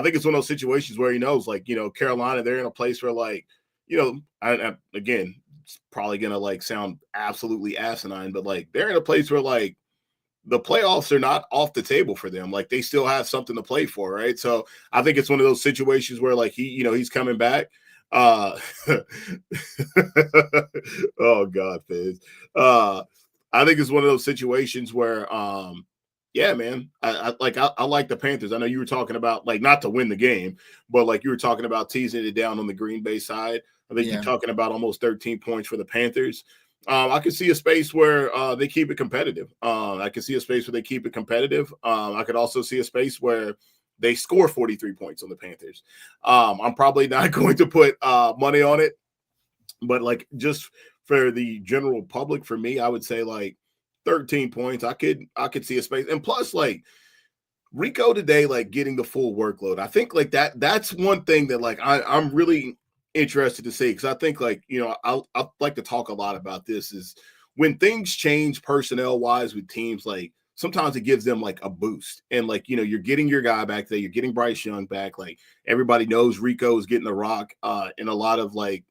think it's one of those situations where he knows, like, Carolina, they're in a place where, like, again, it's probably going to like sound absolutely asinine, but like they're in a place where like the playoffs are not off the table for them. Like they still have something to play for. Right. So I think it's one of those situations where like he's coming back. Oh God, Fizz. I think it's one of those situations where, yeah, man, I like the Panthers. I know you were talking about like not to win the game, but like you were talking about teasing it down on the Green Bay side. I think you're talking about almost 13 points for the Panthers. I could see a space where they keep it competitive. I could see a space where they keep it competitive. I could also see a space where they score 43 points on the Panthers. I'm probably not going to put money on it, but like just for the general public, for me, I would say like 13 points. I could see a space. And plus, like Rico today, like getting the full workload. I think like that's one thing that like I'm really interested to see, because I think like I'll like to talk a lot about this is when things change personnel wise with teams, like sometimes it gives them like a boost, and like you're getting your guy back there, you're getting Bryce Young back, like everybody knows Rico is getting the rock in a lot of like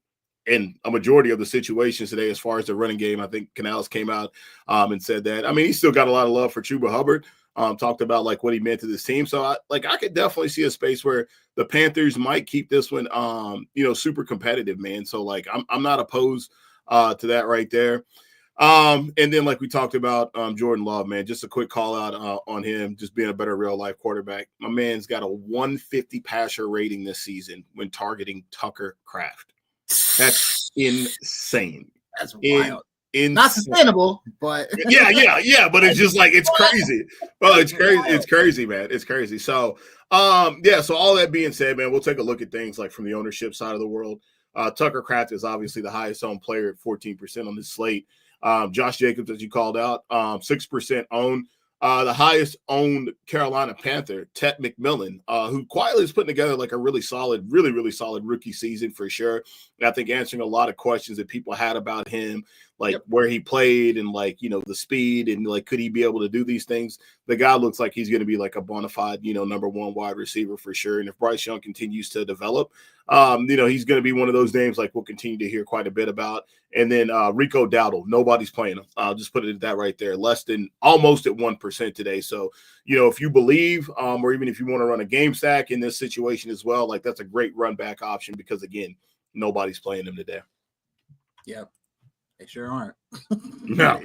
in a majority of the situations today, as far as the running game. I think Canales came out and said that. I mean, he's still got a lot of love for Chuba Hubbard. Talked about like what he meant to this team. So I could definitely see a space where the Panthers might keep this one, super competitive, man. So like, I'm not opposed to that right there. And then like we talked about Jordan Love, man, just a quick call out on him just being a better real life quarterback. My man's got a 150 passer rating this season when targeting Tucker Kraft. That's insane. That's wild. Insane. Not sustainable, but yeah. But it's just like, it's crazy. Well, it's crazy. It's crazy, man. It's crazy. So, so all that being said, man, we'll take a look at things like from the ownership side of the world. Tucker Kraft is obviously the highest owned player at 14% on this slate. Josh Jacobs, as you called out, 6% owned. The highest owned Carolina Panther, Ted McMillan, who quietly is putting together like a really solid rookie season for sure. And I think answering a lot of questions that people had about him, like where he played and like, the speed and like, could he be able to do these things? The guy looks like he's going to be like a bona fide, number one wide receiver for sure. And if Bryce Young continues to develop, he's going to be one of those names like we'll continue to hear quite a bit about. And then Rico Dowdle, nobody's playing him. I'll just put it at that right there, less than almost at 1% today. So, if you believe, or even if you want to run a game stack in this situation as well, like that's a great run back option because again, nobody's playing him today. Yep. They sure aren't. No.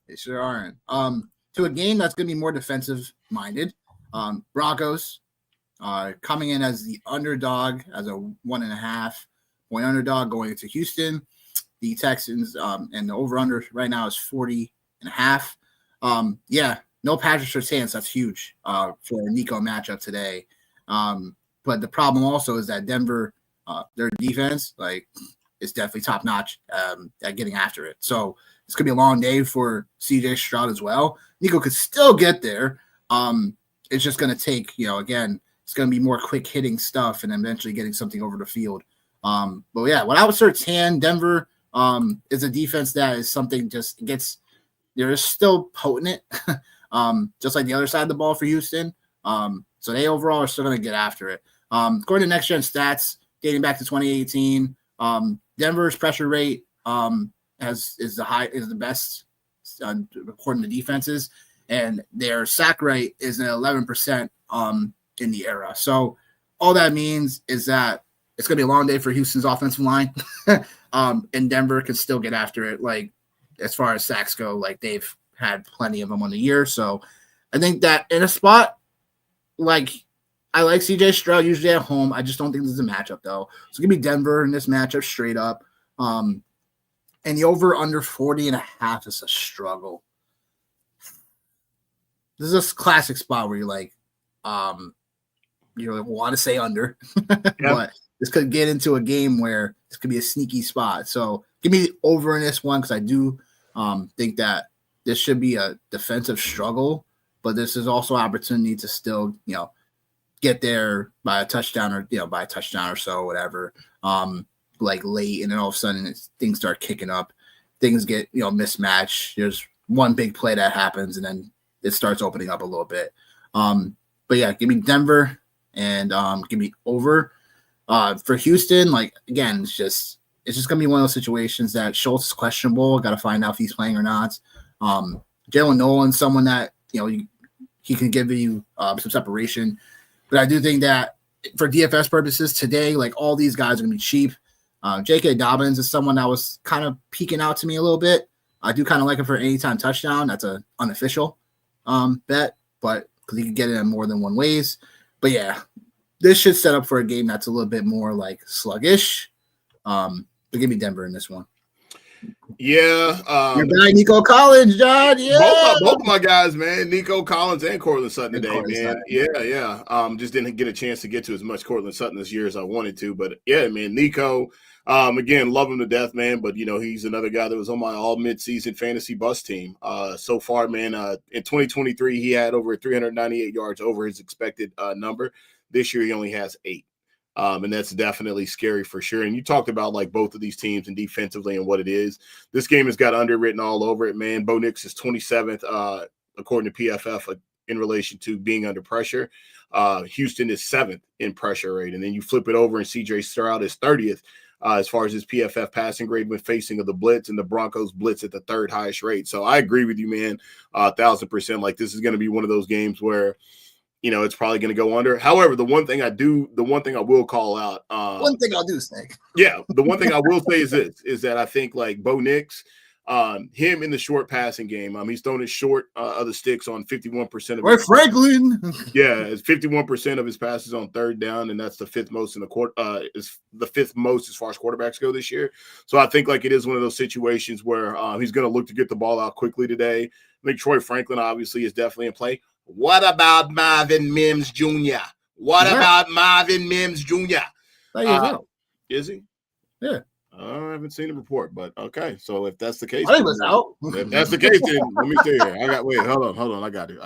They sure aren't. To a game that's going to be more defensive minded. Broncos coming in as the underdog, as a 1.5 point underdog going into Houston. The Texans and the over-under right now is 40.5. No Patrick Surtain. That's huge for a Nico matchup today. But the problem also is that Denver, their defense, like, is definitely top notch at getting after it. So it's gonna be a long day for CJ Stroud as well. Nico could still get there. It's just gonna take, again, it's gonna be more quick hitting stuff and eventually getting something over the field. But yeah, without Surtain, Denver is a defense that is something just gets. They're still potent, just like the other side of the ball for Houston. So they overall are still gonna get after it. According to Next Gen Stats, dating back to 2018. Denver's pressure rate is the best according to defenses, and their sack rate is at 11% in the era. So all that means is that it's going to be a long day for Houston's offensive line, and Denver can still get after it. Like as far as sacks go, like they've had plenty of them on the year. So I think that in a spot like. I like CJ Stroud usually at home. I just don't think this is a matchup, though. So give me Denver in this matchup straight up. And the over under 40.5 is a struggle. This is a classic spot where you're like, you want to say under, but this could get into a game where this could be a sneaky spot. So give me the over in this one because I do think that this should be a defensive struggle, but this is also opportunity to still, get there by a touchdown or so, whatever, like late, and then all of a sudden things start kicking up, things get, mismatched. There's one big play that happens and then it starts opening up a little bit. But yeah, give me Denver and give me over. For Houston, like again, it's just gonna be one of those situations that Schultz is questionable. Got to find out if he's playing or not. Jalen Nolan's someone that he can give you some separation. But I do think that for DFS purposes today, like all these guys are going to be cheap. J.K. Dobbins is someone that was kind of peeking out to me a little bit. I do kind of like him for anytime touchdown. That's an unofficial bet, but because he can get it in more than one ways. But yeah, this should set up for a game that's a little bit more like sluggish. So give me Denver in this one. Yeah. Your guy, Nico Collins, John. Yeah. Both of my guys, man. Nico Collins and Cortland Sutton today, man. Yeah. Just didn't get a chance to get to as much Cortland Sutton this year as I wanted to. But yeah, man, Nico, again, love him to death, man. But, he's another guy that was on my all midseason fantasy bus team. So far, man, in 2023, he had over 398 yards over his expected number. This year, he only has 8. And that's definitely scary for sure. And you talked about like both of these teams and defensively and what it is. This game has got underwritten all over it, man. Bo Nix is 27th, according to PFF, in relation to being under pressure. Houston is 7th in pressure rate. And then you flip it over and CJ Stroud is 30th as far as his PFF passing grade when facing of the blitz, and the Broncos blitz at the third highest rate. So I agree with you, man, 1,000%. Like, this is going to be one of those games where, it's probably going to go under. However, the one thing I will call out. One thing I'll do, Snake. Yeah, the one thing I will say is that I think, like, Bo Nix, him in the short passing game, he's thrown it short of the sticks on 51% of his Franklin. Yeah, it's 51% of his passes on third down, and that's the fifth most in the quarter. Is the fifth most as far as quarterbacks go this year. So I think, like, it is one of those situations where he's going to look to get the ball out quickly today. I think Troy Franklin obviously is definitely in play. What about Marvin Mims Jr.? What about Marvin Mims Jr.? Is he? Yeah. I haven't seen the report, but okay. So if that's the case, I was out. If that's the case, then let me see here. Hold on. I got you.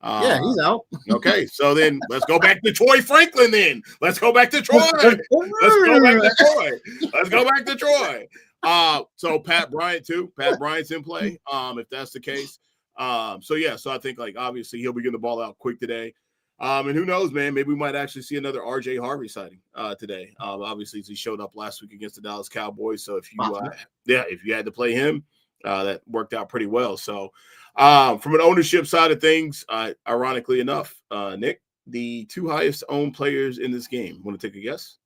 Yeah, he's out. Okay, so then let's go back to Troy Franklin. Then let's go back to Troy. So Pat Bryant too. Pat Bryant's in play. If that's the case. So I think, like, obviously he'll be getting the ball out quick today. And who knows, man, maybe we might actually see another RJ Harvey sighting today. Obviously he showed up last week against the Dallas Cowboys. So if you had to play him, that worked out pretty well. So from an ownership side of things, ironically enough, Nick, the two highest owned players in this game. Want to take a guess?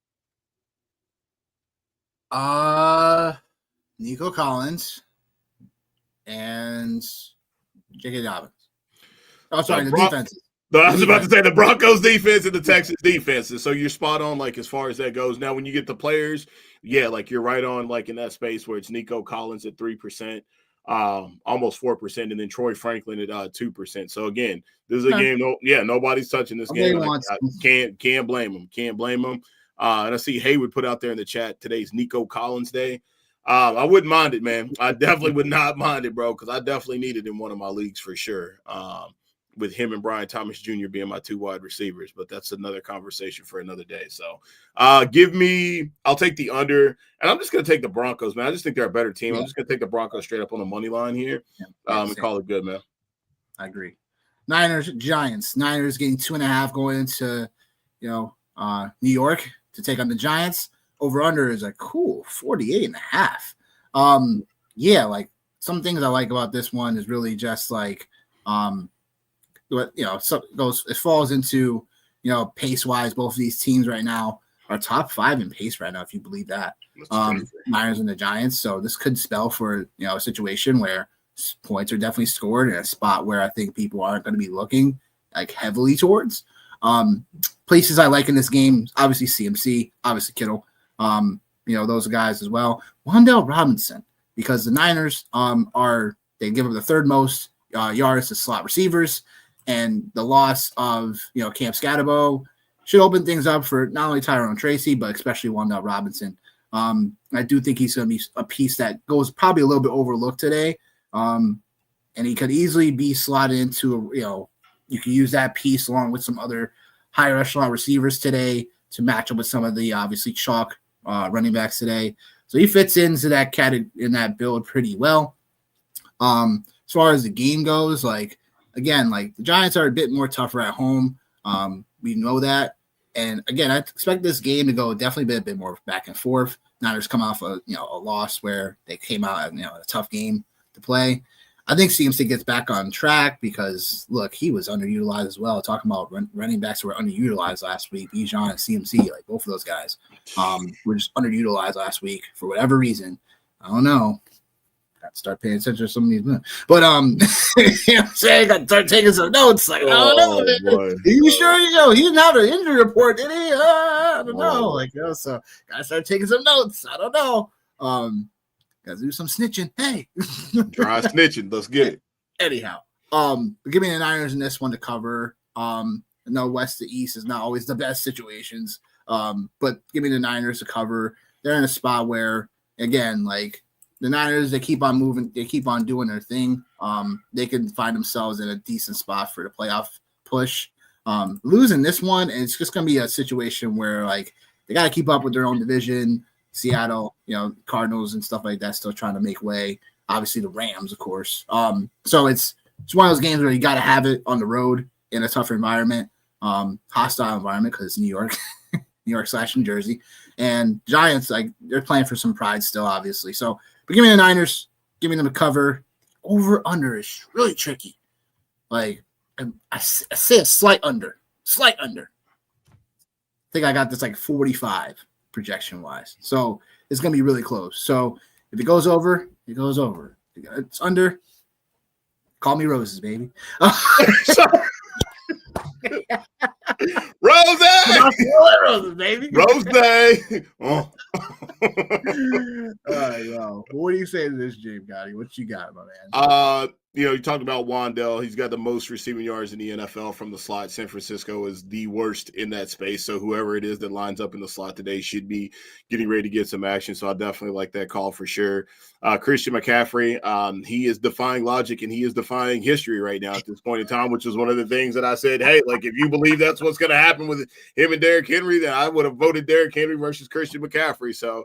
Nico Collins and J.K. Dobbins. Oh, sorry, the defenses. No, I was about to say the Broncos defense and the Texans defenses. So you're spot on, like, as far as that goes. Now, when you get the players, yeah, like, you're right on, like, in that space where it's Nico Collins at 3%, almost 4%, and then Troy Franklin at 2%. So again, this is a game. Nobody's touching this game. Can't blame them. And I see Haywood put out there in the chat, today's Nico Collins day. I wouldn't mind it, man. I definitely would not mind it, bro, because I definitely need it in one of my leagues for sure. With him and Brian Thomas Jr. being my two wide receivers, but that's another conversation for another day. So I'll take the under, and I'm just going to take the Broncos, man. I just think they're a better team. Yeah. I'm just going to take the Broncos straight up on the money line here and call it good, man. I agree. Niners, Giants. Niners getting 2.5 going into, New York to take on the Giants. Over under is a cool 48.5. Like, some things I like about this one is really just like, it falls into, pace wise, both of these teams right now are top 5 in pace right now, if you believe that. Niners and the Giants. So this could spell for, a situation where points are definitely scored in a spot where I think people aren't going to be looking like heavily towards. Places I like in this game, obviously CMC, obviously Kittle, those guys as well. Wan'Dale Robinson, because the Niners they give up the third most yards to slot receivers. And the loss of, Cam Scatterbo should open things up for not only Tyrone Tracy, but especially Wan'Dale Robinson. I do think he's going to be a piece that goes probably a little bit overlooked today. And he could easily be slotted into, you can use that piece along with some other higher echelon receivers today to match up with some of the obviously chalk running backs today. So he fits into that category in that build pretty well. As far as the game goes, like, again, like, the Giants are a bit more tougher at home. We know that. And again, I expect this game to go definitely a bit more back and forth. Niners come off a loss where they came out a tough game to play. I think CMC gets back on track because, look, he was underutilized as well. Talking about running backs who were underutilized last week, Bijan and CMC, like, both of those guys were just underutilized last week for whatever reason. I don't know. Start paying attention to some of these men. But I'm saying, I start taking some notes. Like, I don't know. Are you sure? He didn't have an injury report, did he? I don't know. So gotta start taking some notes. I don't know. Gotta do some snitching. Hey, try snitching. Let's get it. Anyhow, give me the Niners in this one to cover. No, west to east is not always the best situations. But give me the Niners to cover. They're in a spot where, again, like, the Niners, they keep on moving. They keep on doing their thing. They can find themselves in a decent spot for the playoff push. Losing this one, and it's just going to be a situation where, like, they got to keep up with their own division. Seattle, Cardinals and stuff like that still trying to make way. Obviously, the Rams, of course. So it's one of those games where you got to have it on the road in a tougher environment, hostile environment because it's New York. New York / New Jersey. And Giants, like, they're playing for some pride still, obviously. So, but give me the Niners, give me them a cover. Over under is really tricky. Like, I say a slight under. I think I got this like 45 projection wise. So it's going to be really close. So if it goes over, it goes over. If it's under, call me Roses, baby. Rose baby. Rose Day. Oh. All right, yo. What do you say to this, James Gotti? What you got, my man? You talked about Wan'Dale. He's got the most receiving yards in the NFL from the slot. San Francisco is the worst in that space. So whoever it is that lines up in the slot today should be getting ready to get some action. So I definitely like that call for sure. Christian McCaffrey, he is defying logic and he is defying history right now at this point in time, which is one of the things that I said, hey, like if you believe that's what's going to happen with him and Derrick Henry, then I would have voted Derrick Henry versus Christian McCaffrey. So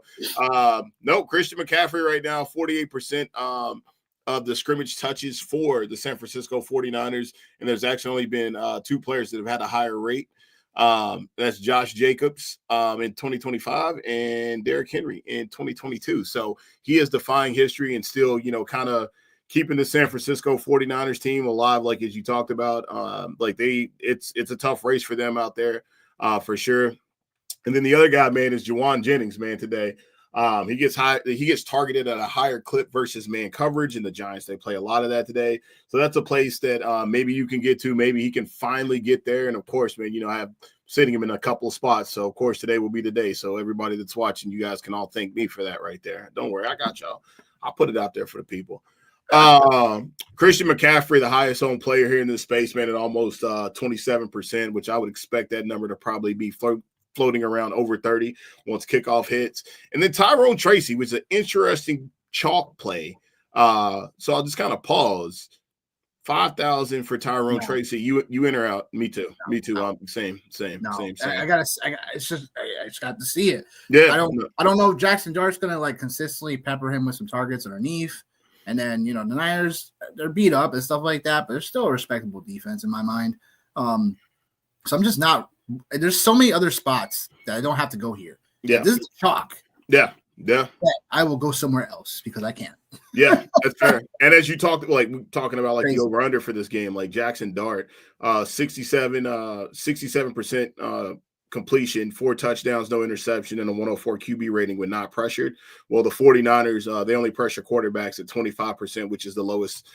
no, Christian McCaffrey right now, 48%. Of the scrimmage touches for the San Francisco 49ers. And there's actually only been two players that have had a higher rate. That's Josh Jacobs in 2025 and Derrick Henry in 2022. So he is defying history and still, kind of keeping the San Francisco 49ers team alive, like as you talked about. It's a tough race for them out there for sure. And then the other guy, man, is Juwan Jennings, man, today. He gets targeted at a higher clip versus man coverage, and the Giants, they play a lot of that today. So that's a place that maybe you can get to. Maybe he can finally get there. And of course, man, I have sitting him in a couple of spots. So of course today will be the day. So everybody that's watching, you guys can all thank me for that right there. Don't worry, I got y'all. I'll put it out there for the people. Christian McCaffrey, the highest owned player here in this space, man, at almost 27%, which I would expect that number to probably be floating around over 30 once kickoff hits. And then Tyrone Tracy was an interesting chalk play. So I'll just kind of pause. 5,000 for Tyrone Tracy. You in or out? Me too. Same. I just got to see it. Yeah. I don't know if Jackson Dart's gonna like consistently pepper him with some targets underneath. And then the Niners, they're beat up and stuff like that, but they're still a respectable defense in my mind. So I'm just not. There's so many other spots that I don't have to go here. Yeah, this is chalk. Yeah. I will go somewhere else because I can. Yeah, that's fair. And as you talking about like the over under for this game, like Jackson Dart, 67% completion, 4 touchdowns, no interception, and a 104 QB rating when not pressured. Well, the 49ers, they only pressure quarterbacks at 25%, which is the lowest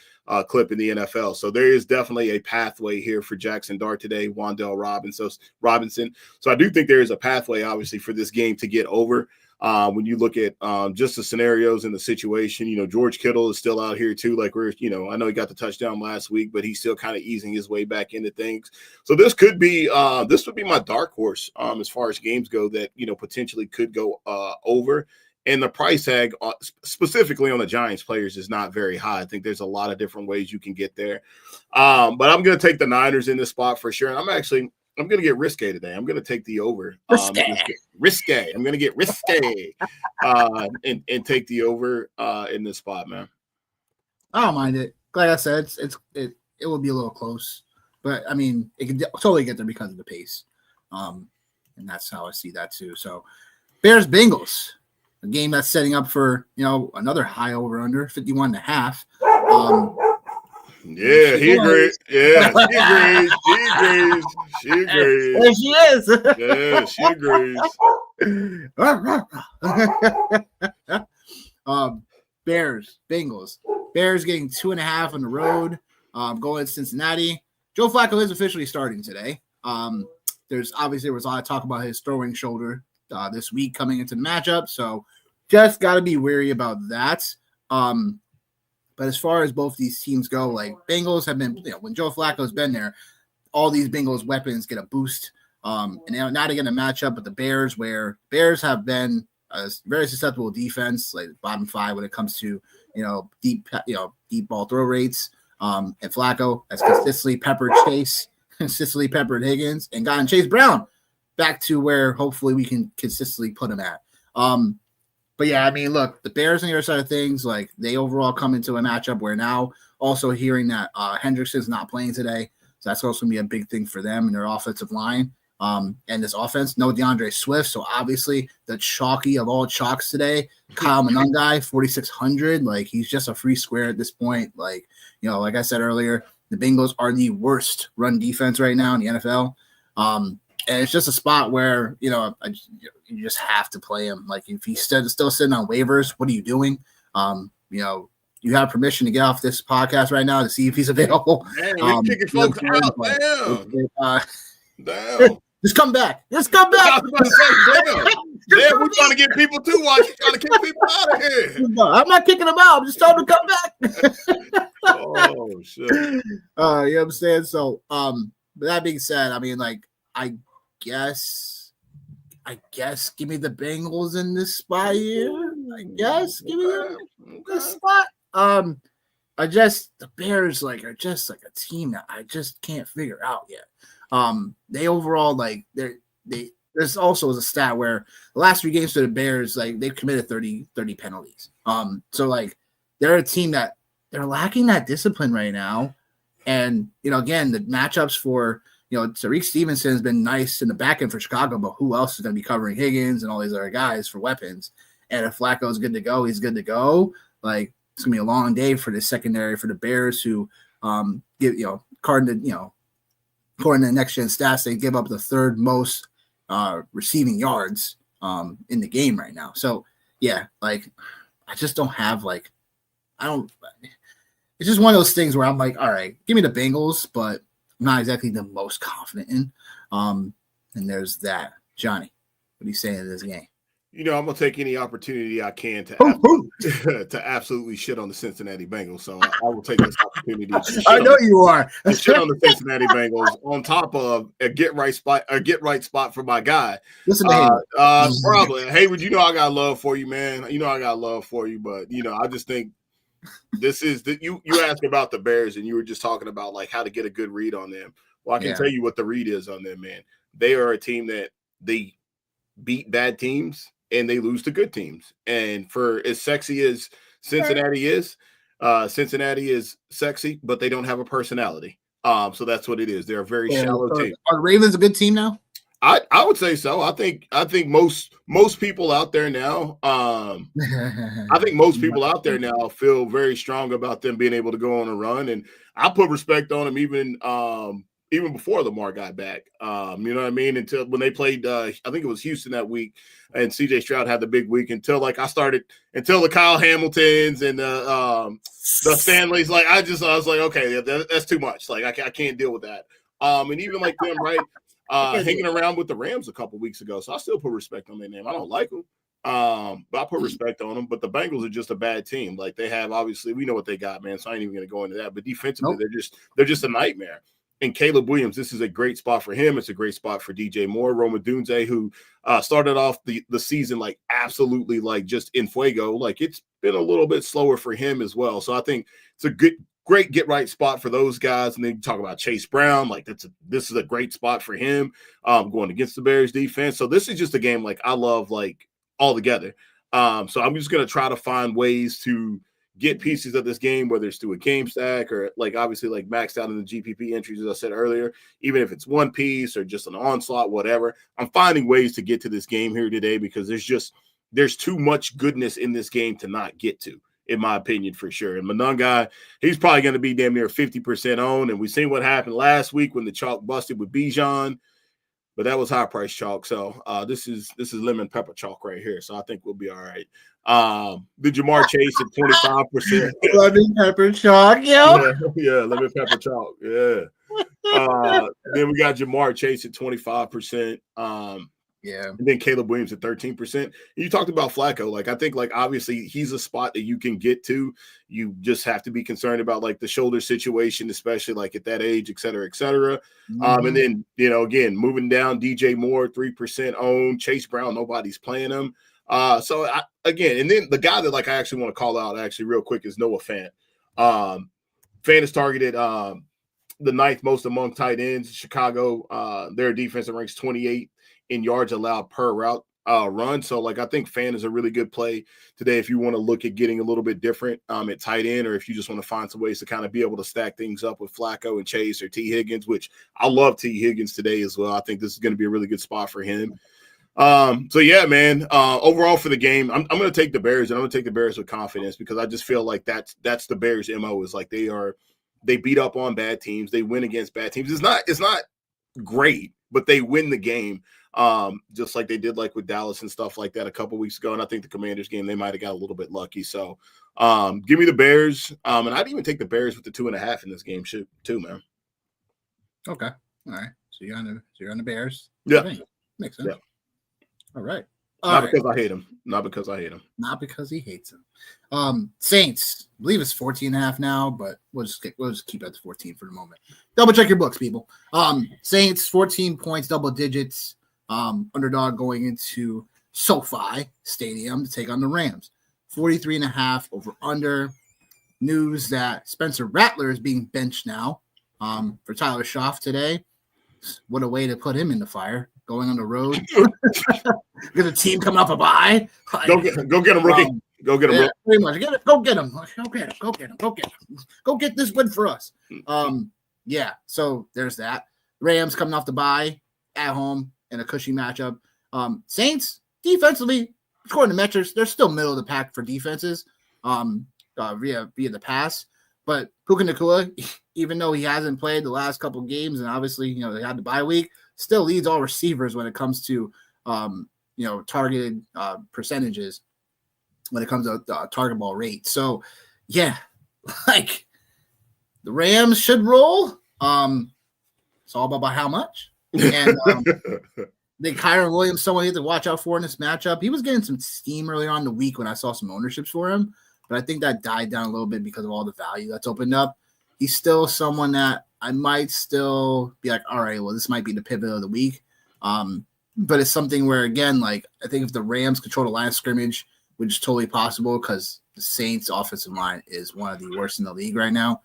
clip in the NFL. So there is definitely a pathway here for Jackson Dart today, Wan'Dale Robinson. So I do think there is a pathway, obviously, for this game to get over. When you look at just the scenarios and the situation, George Kittle is still out here too. Like I know he got the touchdown last week, but he's still kind of easing his way back into things. So this would be my dark horse as far as games go that, potentially could go over. And the price tag specifically on the Giants players is not very high. I think there's a lot of different ways you can get there. But I'm going to take the Niners in this spot for sure. And I'm going to get risque today. I'm going to take the over. Risque. I'm going to get risque and take the over in this spot, man. I don't mind it. Like I said, it will be a little close. But, I mean, it can totally get there because of the pace. And that's how I see that too. So, Bears-Bengals, a game that's setting up for, another high over-under, 51.5. Yeah, he agrees. Yeah, she agrees. There she is. Yeah, she agrees. Bears, Bengals. Bears getting 2.5 on the road. Going to Cincinnati. Joe Flacco is officially starting today. There was a lot of talk about his throwing shoulder this week coming into the matchup, so just got to be wary about that. But as far as both these teams go, like Bengals have been, when Joe Flacco's been there, all these Bengals weapons get a boost. And now they're going to match up with the Bears, where Bears have been a very susceptible defense, like bottom 5 when it comes to, deep ball throw rates. And Flacco has consistently peppered Chase, consistently peppered Higgins, and gotten Chase Brown back to where hopefully we can consistently put him at. But yeah, I mean, look, the Bears on the other side of things, like they overall come into a matchup where now also hearing that Hendrickson's not playing today. So that's also going to be a big thing for them and their offensive line. And this offense, no DeAndre Swift. So obviously the chalky of all chalks today, Kyle Monangai, 4,600. Like he's just a free square at this point. Like, like I said earlier, the Bengals are the worst run defense right now in the NFL. And it's just a spot where, you just have to play him. Like if he's still sitting on waivers, what are you doing? You have permission to get off this podcast right now to see if he's available. Damn, we kicking folks out. Damn. Just come back. Just come back. Damn, we're trying to get people too. Why you trying to kick people out of here? No, I'm not kicking them out. I'm just telling them to come back. Oh shit. You know what I'm saying? So, but that being said, I mean, like, I guess give me the Bengals in this spot here. I guess give me this spot. The Bears are just like a team that I just can't figure out yet. They overall there's also a stat where the last 3 games for the Bears, they've committed 30 penalties. So they're a team that they're lacking that discipline right now. And, again, the matchups for, Tariq Stevenson has been nice in the back end for Chicago, but who else is going to be covering Higgins and all these other guys for weapons? And if Flacco's good to go, he's good to go. It's going to be a long day for the secondary for the Bears who according to next gen stats, they give up the 3rd most receiving yards in the game right now. So yeah, I just don't have it's just one of those things where I'm like, all right, give me the Bengals, but I'm not exactly the most confident in. And there's that. Johnny, what are you saying in this game? I'm going to take any opportunity I can to absolutely shit on the Cincinnati Bengals. So I will take this opportunity. I know you are. To shit on the Cincinnati Bengals on top of a get right spot for my guy. Listen to him. Probably. Hayward, I got love for you, man. I got love for you, but, I just think this is – you asked about the Bears and you were just talking about, how to get a good read on them. Well, I can tell you what the read is on them, man. They are a team that they beat bad teams and they lose to good teams. And for as sexy as Cincinnati is sexy, but they don't have a personality. So that's what it is. They're a very shallow team. Are the Ravens a good team now? I would say so. I think most people out there now, feel very strong about them being able to go on a run. And I put respect on them even before Lamar got back. You know what I mean? Until when they played, I think it was Houston that week, and CJ Stroud had the big week until the Kyle Hamiltons and the Stanleys. I was like, okay, that's too much. I can't deal with that. And even them, right? Hanging around with the Rams a couple weeks ago. So I still put respect on their name. I don't like them. But I put respect on them. But the Bengals are just a bad team. They have, obviously, we know what they got, man. So I ain't even going to go into that. But defensively, they're just a nightmare. And Caleb Williams, this is a great spot for him. It's a great spot for DJ Moore. Roma Dunze, who started off the season absolutely just in fuego. It's been a little bit slower for him as well. So I think it's a great get right spot for those guys. And then you talk about Chase Brown, this is a great spot for him going against the Bears defense. So this is just a game I love all together. So I'm just going to try to find ways to get pieces of this game, whether it's through a game stack or obviously maxed out in the GPP entries, as I said earlier, even if it's one piece or just an onslaught, whatever. I'm finding ways to get to this game here today because there's too much goodness in this game to not get to, in my opinion, for sure. And Monangai, he's probably going to be damn near 50% owned. And we seen what happened last week when the chalk busted with Bijan, but that was high price chalk. So this is lemon pepper chalk right here. So I think we'll be all right. The Jamar Chase at 25%. Lemon pepper chalk, yo. Yeah, lemon pepper chalk. Yeah. Then we got Jamar Chase at 25%. Yeah. And then Caleb Williams at 13%. You talked about Flacco. I think obviously he's a spot that you can get to. You just have to be concerned about the shoulder situation, especially at that age, et cetera, et cetera. Mm-hmm. And then, again, moving down, DJ Moore, 3% owned. Chase Brown, nobody's playing him. So and then the guy that I actually want to call out actually real quick is Noah Fant. Fant is targeted the 9th most among tight ends. Chicago, their defense ranks 28 in yards allowed per route. run. So, like, I think Fan is a really good play today if you want to look at getting a little bit different at tight end, or if you just want to find some ways to kind of be able to stack things up with Flacco and Chase or T. Higgins, which I love T. Higgins today as well. I think this is going to be a really good spot for him. So yeah, man, overall for the game, I'm going to take the Bears, and I'm going to take the Bears with confidence, because I just feel like that's the Bears MO, is like they beat up on bad teams. They win against bad teams. It's not great, but they win the game. Just like they did like with Dallas and stuff like that a couple weeks ago. And I think the Commanders game, they might've got a little bit lucky. So, give me the Bears. And I'd even take the Bears with the 2.5 in this game too, man. Okay. All right. So you're on the Bears. Yeah. Makes sense. Yeah. All right. Because I hate him. Not because I hate him. Not because he hates him. Saints, I believe it's 14.5 now, but we'll just keep it at the 14 for the moment. Double check your books, people. Saints, 14 points, double digits. Underdog going into SoFi Stadium to take on the Rams. 43.5 over under. News that Spencer Rattler is being benched now for Tyler Schaff today. What a way to put him in the fire. Going on the road. Get a team coming off a bye. Go get him, rookie. Go get him. Yeah, pretty much. Go get him. Go get this win for us. Yeah, so there's that. Rams coming off the bye at home in a cushy matchup. Saints, defensively, according to metrics, they're still middle of the pack for defenses via the pass. But Puka Nacua, even though he hasn't played the last couple of games, and obviously, they had the bye week, still leads all receivers when it comes to, targeted percentages, when it comes to target ball rate. So, yeah, like the Rams should roll. It's all about how much. And the Kyron Williams, someone you have to watch out for in this matchup. He was getting some steam earlier on in the week when I saw some ownerships for him, but I think that died down a little bit because of all the value that's opened up. He's still someone that I might still be like, all right, well, this might be the pivot of the week. But it's something where, again, like, I think if the Rams control the line of scrimmage, which is totally possible because the Saints offensive line is one of the worst in the league right now.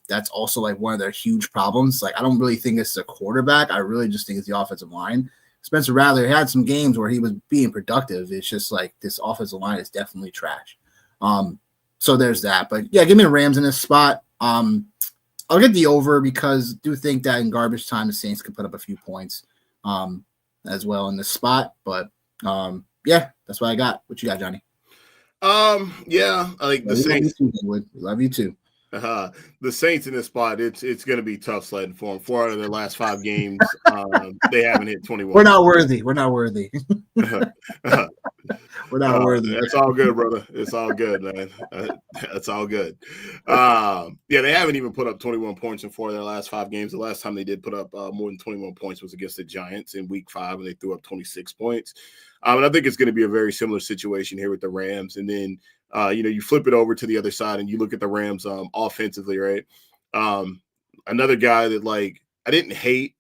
That's also like one of their huge problems. Like, I don't really think it's a quarterback. I really just think it's the offensive line. Spencer Rattler had some games where he was being productive. It's just like this offensive line is definitely trash. So there's that. But yeah, give me the Rams in this spot. I'll get the over because I do think that in garbage time the Saints could put up a few points as well in this spot. But yeah, that's what I got. What you got, Johnny? Yeah, I like the Saints. Love you too. The Saints in this spot, it's going to be tough sledding for them. 4 out of their last 5 games, they haven't hit 21. We're not worthy. We're not worthy. It's all good, brother. It's all good, man. That's all good. Yeah, they haven't even put up 21 points in 4 of their last 5 games. The last time they did put up more than 21 points was against the Giants in Week 5, and they threw up 26 points. And I think it's going to be a very similar situation here with the Rams. And then, you flip it over to the other side and you look at the Rams offensively, right? Another guy that, like, I didn't hate,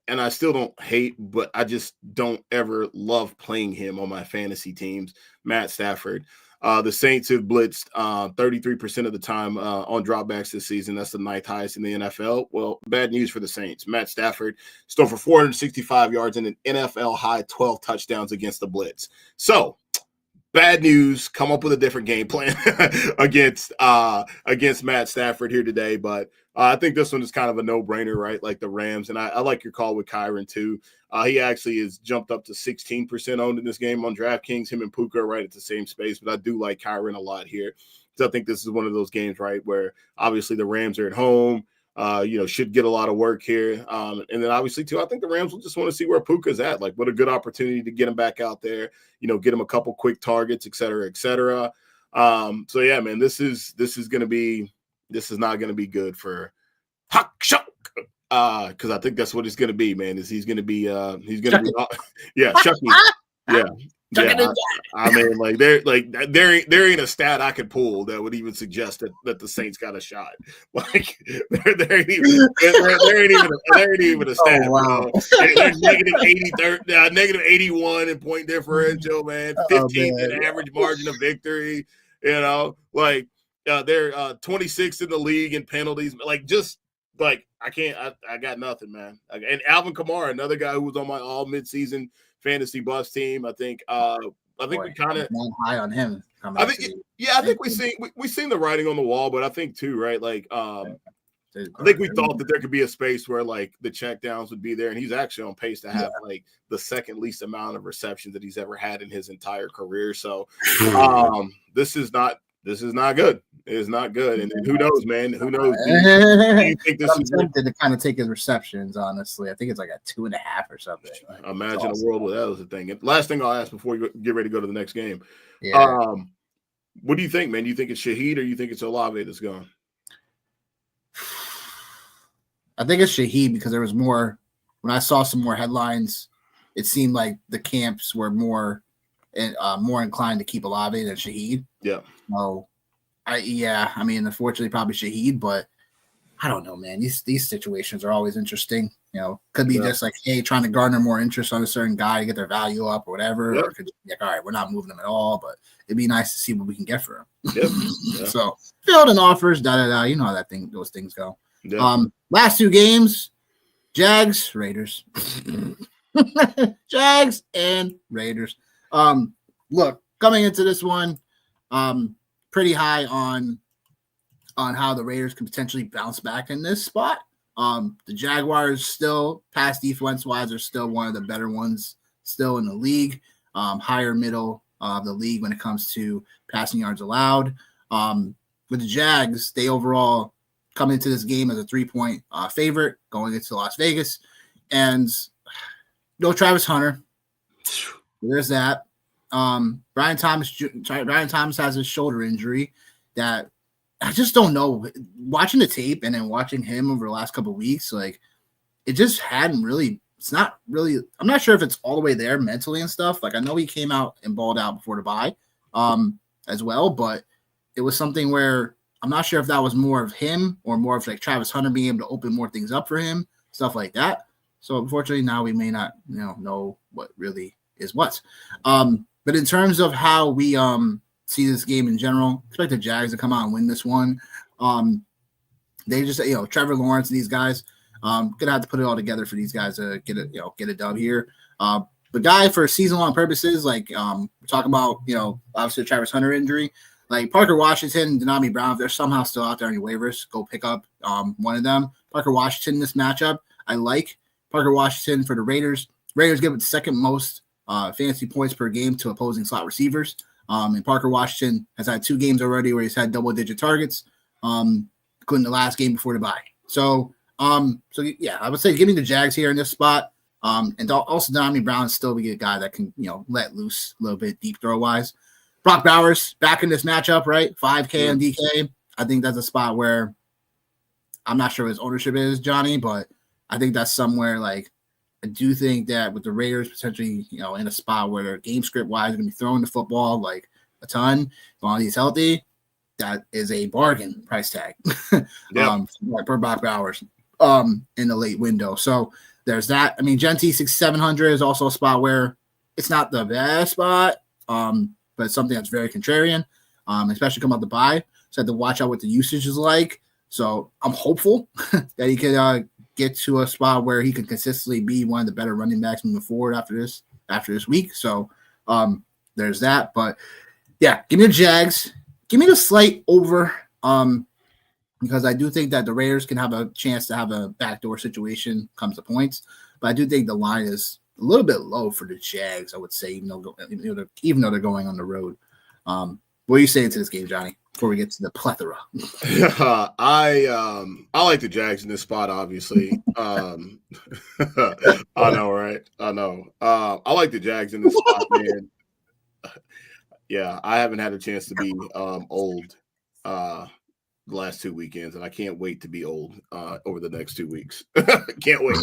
and I still don't hate, but I just don't ever love playing him on my fantasy teams, Matt Stafford. The Saints have blitzed 33% of the time on dropbacks this season. That's the 9th highest in the NFL. Well, bad news for the Saints. Matt Stafford still for 465 yards and an NFL high 12 touchdowns against the blitz. So, bad news. Come up with a different game plan against Matt Stafford here today. But I think this one is kind of a no-brainer, right? Like the Rams. And I like your call with Kyron, too. He actually has jumped up to 16% owned in this game on DraftKings. Him and Puka are right at the same space. But I do like Kyron a lot here. So I think this is one of those games, right, where obviously the Rams are at home. Should get a lot of work here. And then obviously, too, I think the Rams will just want to see where Puka's at. Like, what a good opportunity to get him back out there, get him a couple quick targets, et cetera, et cetera. So, yeah, man, this is not going to be good for Hawk Shock. Because I think that's what it's going to be, man, is he's going to be yeah, Chucky. Yeah. Yeah, I mean, like there ain't a stat I could pull that would even suggest that the Saints got a shot. Like there ain't even a stat. Oh, wow. There's negative 81 in point differential, man. 15th in average margin of victory. They're 26th in the league in penalties. Like, just like I can't. I got nothing, man. And Alvin Kamara, another guy who was on my all midseason fantasy bus team. I think we kind of high on him. I think we seen the writing on the wall, but I think too, right? Like I think we thought that there could be a space where like the check downs would be there, and he's actually on pace to have like the second least amount of receptions that he's ever had in his entire career. So this is not good. It is not good. And who knows, man? Who knows? Do you think this is tempted to kind of take his receptions, honestly. I think it's like a 2.5 or something. Like, imagine a world where that was the thing. And last thing I'll ask before you get ready to go to the next game. Yeah. What do you think, man? Do you think it's Shaheed or you think it's Olave that's gone? I think it's Shaheed because there was more. When I saw some more headlines, it seemed like the camps were more inclined to keep Olave than Shaheed. Yeah. So, I mean, unfortunately, probably Shaheed, but I don't know, man. These situations are always interesting. You know, could be just like, hey, trying to garner more interest on a certain guy to get their value up or whatever. Or it could be like, all right, we're not moving him at all, but it'd be nice to see what we can get for him. So, fielding offers, you know how those things go. Last two games, Jags, Raiders. Jags and Raiders. Look, coming into this one, pretty high on how the Raiders can potentially bounce back in this spot. The Jaguars still, pass defense-wise, are still one of the better ones still in the league. Higher middle of the league when it comes to passing yards allowed. With the Jags, they overall come into this game as a 3-point favorite going into Las Vegas. And no Travis Hunter. There's that. Brian Thomas has a shoulder injury that I just don't know. Watching the tape and then watching him over the last couple of weeks, like it just hadn't really. It's not really. I'm not sure if it's all the way there mentally and stuff. Like I know he came out and balled out before the bye, as well, but it was something where I'm not sure if that was more of him or more of like Travis Hunter being able to open more things up for him, stuff like that. So unfortunately, now we may not, know what really is what. But in terms of how we see this game in general, expect the Jags to come out and win this one. They just, Trevor Lawrence and these guys, gonna have to put it all together for these guys to get a dub here. The guy for season-long purposes, like we're talking about, obviously the Travis Hunter injury, like Parker Washington, Denami Brown, if they're somehow still out there on your waivers, go pick up one of them. Parker Washington in this matchup, I like. Parker Washington for the Raiders. Raiders give it the second most fantasy points per game to opposing slot receivers. And Parker Washington has had 2 games already where he's had double-digit targets, including the last game before the bye. So yeah, I would say give me the Jags here in this spot. And also Denami Brown is still be a guy that can, let loose a little bit deep throw-wise. Brock Bowers back in this matchup, right? 5K on DK. I think that's a spot where I'm not sure what his ownership is, Johnny, but I think that's somewhere like I do think that with the Raiders potentially, in a spot where their game script wise going to be throwing the football like a ton, while he's healthy, that is a bargain price tag for Brock Bowers in the late window. So there's that. I mean, Genty 6,700 is also a spot where it's not the best spot, but it's something that's very contrarian, especially come out the bye. So I have to watch out what the usage is like. So I'm hopeful that he could get to a spot where he can consistently be one of the better running backs moving forward after this week. So there's that. But yeah, give me the Jags. Give me the slight over because I do think that the Raiders can have a chance to have a backdoor situation comes to points. But I do think the line is a little bit low for the Jags, I would say, even though they're going on the road. What are you saying to this game, Johnny, before we get to the plethora? I like the Jags in this spot, obviously. I know, right? I know. I like the Jags in this spot, man. Yeah, I haven't had a chance to be old the last 2 weekends, and I can't wait to be old over the next 2 weeks. Can't wait.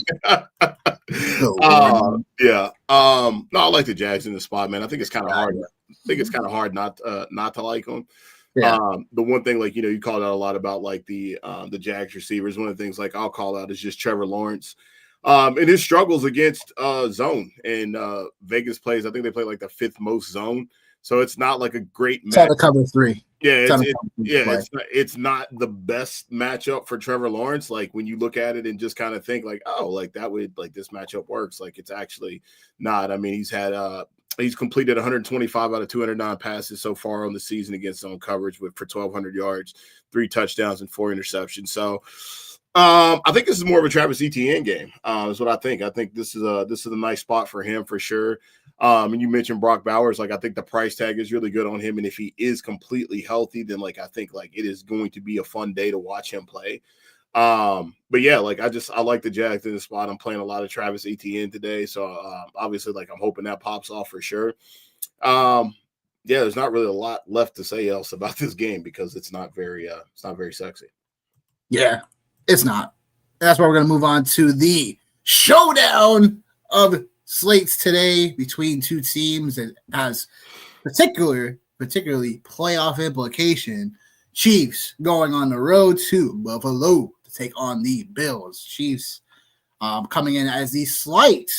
Yeah. No, I like the Jags in the spot, man. I think it's kind of hard. I think it's kind of hard not to like them. Yeah. The one thing, like, you called out a lot about like the Jags receivers. One of the things like I'll call out is just Trevor Lawrence. And his struggles against zone and Vegas plays. I think they play like the 5th most zone. So it's not like a great match. It's cover 3. Yeah, ton of fun to play. it's not the best matchup for Trevor Lawrence. Like when you look at it and just kind of think like, oh, like that would like this matchup works. Like it's actually not. I mean, he's completed 125 out of 209 passes so far on the season against zone coverage for 1,200 yards, 3 touchdowns, and 4 interceptions. So I think this is more of a Travis Etienne game. Is what I think. I think this is a nice spot for him for sure. And you mentioned Brock Bowers. Like I think the price tag is really good on him, and if he is completely healthy, then like I think like it is going to be a fun day to watch him play. But yeah, like I like the Jags in the spot. I'm playing a lot of Travis Etienne today, so obviously like I'm hoping that pops off for sure. Yeah, there's not really a lot left to say else about this game because it's not very sexy. Yeah, it's not. That's why we're going to move on to the showdown of slates today between two teams that has particularly playoff implication. Chiefs going on the road to Buffalo to take on the Bills. Chiefs coming in as the slight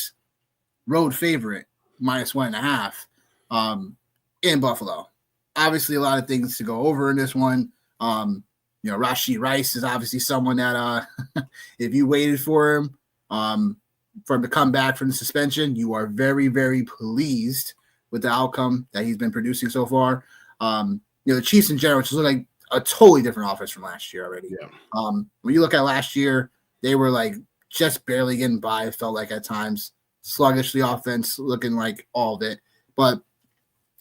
road favorite, -1.5 in Buffalo. Obviously, a lot of things to go over in this one. Rashee Rice is obviously someone that if you waited for him to come back from the suspension, you are very, very pleased with the outcome that he's been producing so far. The Chiefs in general just look like a totally different offense from last year already. Yeah. When you look at last year, they were like just barely getting by, it felt like at times. Sluggish, the offense looking like all of it. But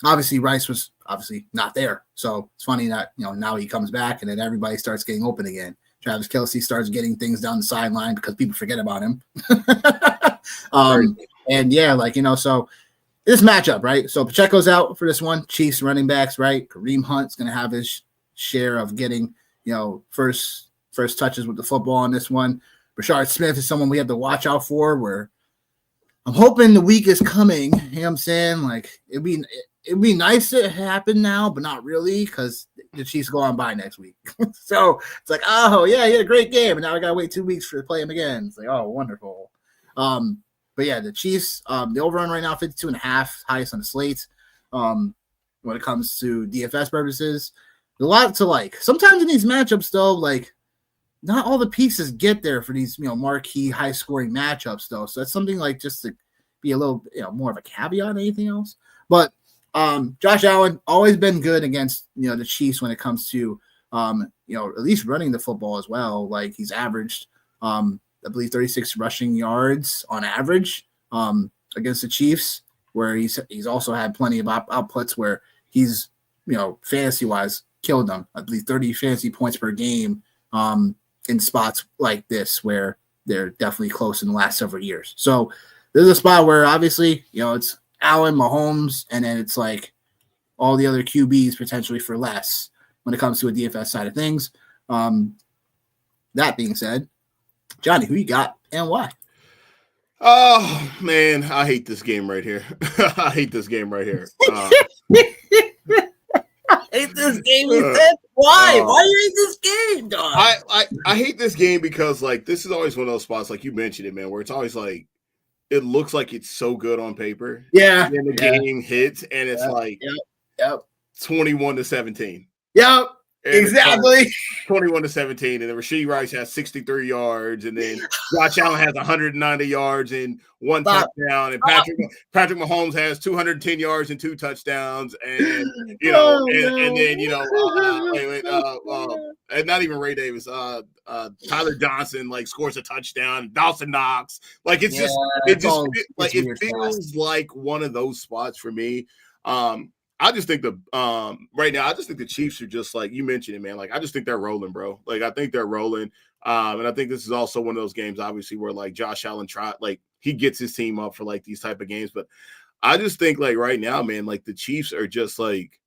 obviously Rice was obviously not there. So it's funny that, now he comes back and then everybody starts getting open again. Travis Kelce starts getting things down the sideline because people forget about him. And yeah, so this matchup, right? So Pacheco's out for this one. Chiefs running backs, right? Kareem Hunt's going to have his share of getting, first touches with the football on this one. Rashard Smith is someone we have to watch out for, where I'm hoping the week is coming. You know what I'm saying? Like it'd be nice to happen now, but not really, because the Chiefs go on by next week. So it's like, oh yeah, he had a great game, and now I gotta wait 2 weeks to play him again. It's like, oh, wonderful. But yeah, the Chiefs, the overrun right now 52.5, highest on the slate. When it comes to DFS purposes, a lot to like. Sometimes in these matchups, though, like not all the pieces get there for these marquee high scoring matchups, though. So that's something like just to be a little more of a caveat than anything else. But Josh Allen always been good against the Chiefs when it comes to at least running the football as well. Like he's averaged I believe 36 rushing yards on average against the Chiefs, where he's also had plenty of outputs where he's fantasy wise killed them. I believe 30 fantasy points per game in spots like this where they're definitely close in the last several years. So there's a spot where obviously it's Allen, Mahomes, and then it's like all the other QBs potentially for less when it comes to a DFS side of things. That being said, Johnny, who you got and why? Oh, man, I hate this game right here. I hate this game right here. I hate this game. Why? Why do you hate this game, dog? I hate this game because, like, this is always one of those spots, like you mentioned it, man, where it's always like, it looks like it's so good on paper. Yeah. And then the game hits, and it's 21-17. Yep. And exactly. 21-17. And then Rashee Rice has 63 yards, and then Josh Allen has 190 yards and 1 touchdown, and Patrick Mahomes has 210 yards and 2 touchdowns, and and not even Ray Davis, Tyler Johnson scores a touchdown, Dawson Knox. Like it feels like one of those spots for me. I just think right now, I just think the Chiefs are just like you mentioned it, man. Like I just think they're rolling, bro. Like I think they're rolling. And I think this is also one of those games, obviously, where like Josh Allen he gets his team up for like these type of games. But I just think like right now, man, like the Chiefs are just like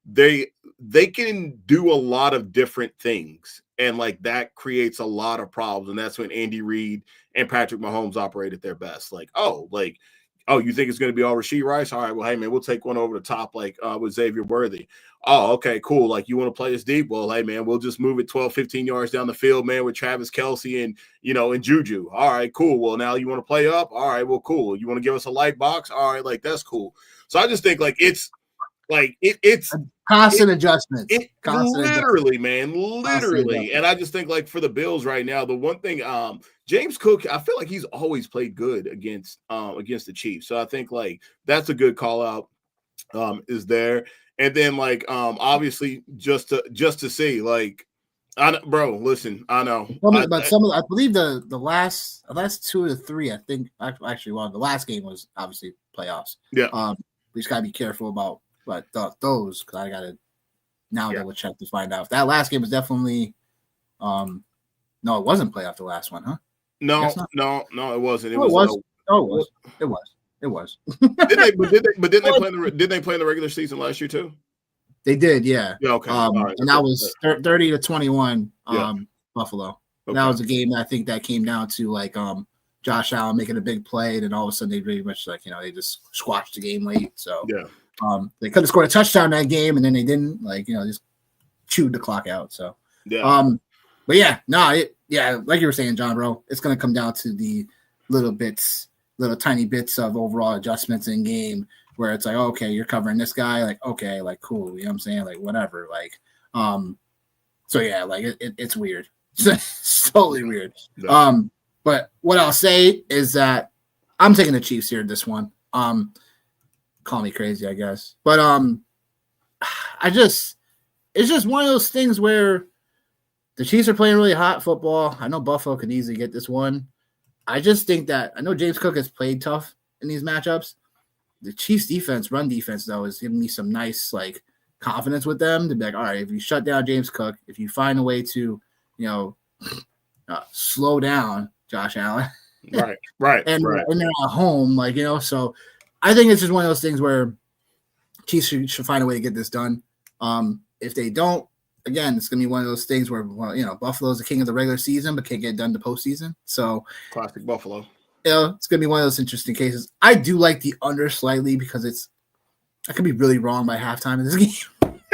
they can do a lot of different things. And like that creates a lot of problems. And that's when Andy Reid and Patrick Mahomes operate at their best. Oh, you think it's going to be all Rashee Rice? All right, well, hey, man, we'll take one over the top with Xavier Worthy. Oh, okay, cool. Like, you want to play this deep? Well, hey, man, we'll just move it 12, 15 yards down the field, man, with Travis Kelce and Juju. All right, cool. Well, now you want to play up? All right, well, cool. You want to give us a light box? All right, like, that's cool. So I just think, like, Like it's constant adjustments. It Constant literally, man, literally. And I just think like for the Bills right now, the one thing, James Cook, I feel like he's always played good against the Chiefs. So I think like that's a good call out is there. And then like obviously just to see like bro, listen, I know. I believe the last 2 to 3, I think actually the last game was obviously playoffs. Yeah. We just gotta be careful about those because I gotta double check to find out if that last game was definitely no, it wasn't playoff the last one, huh? No, it wasn't. It was. It was. Did they play in the regular season last year too? They did, yeah. Yeah, okay. All right. And that was 30-21 Buffalo. Okay. That was a game that I think that came down to like Josh Allen making a big play, and then all of a sudden they pretty much like, they just squashed the game late. So they could have scored a touchdown that game, and then they didn't, just chewed the clock out. So but like you were saying, John, bro, it's gonna come down to the little tiny bits of overall adjustments in game where it's like, okay, you're covering this guy, like, okay, like cool, you know what I'm saying? Like whatever. Like so yeah, like it's weird. It's totally weird. Yeah. But what I'll say is that I'm taking the Chiefs here this one. Call me crazy, I guess. But it's just one of those things where the Chiefs are playing really hot football. I know Buffalo could easily get this one. I just think that I know James Cook has played tough in these matchups. The Chiefs defense, run defense, though, is giving me some nice confidence with them to be like, all right, if you shut down James Cook, if you find a way to, slow down Josh Allen. Right. and they're at home, so I think it's just one of those things where Chiefs should find a way to get this done. If they don't, again, it's going to be one of those things where, Buffalo's the king of the regular season, but can't get done the postseason. So classic Buffalo. It's going to be one of those interesting cases. I do like the under slightly because I could be really wrong by halftime in this game.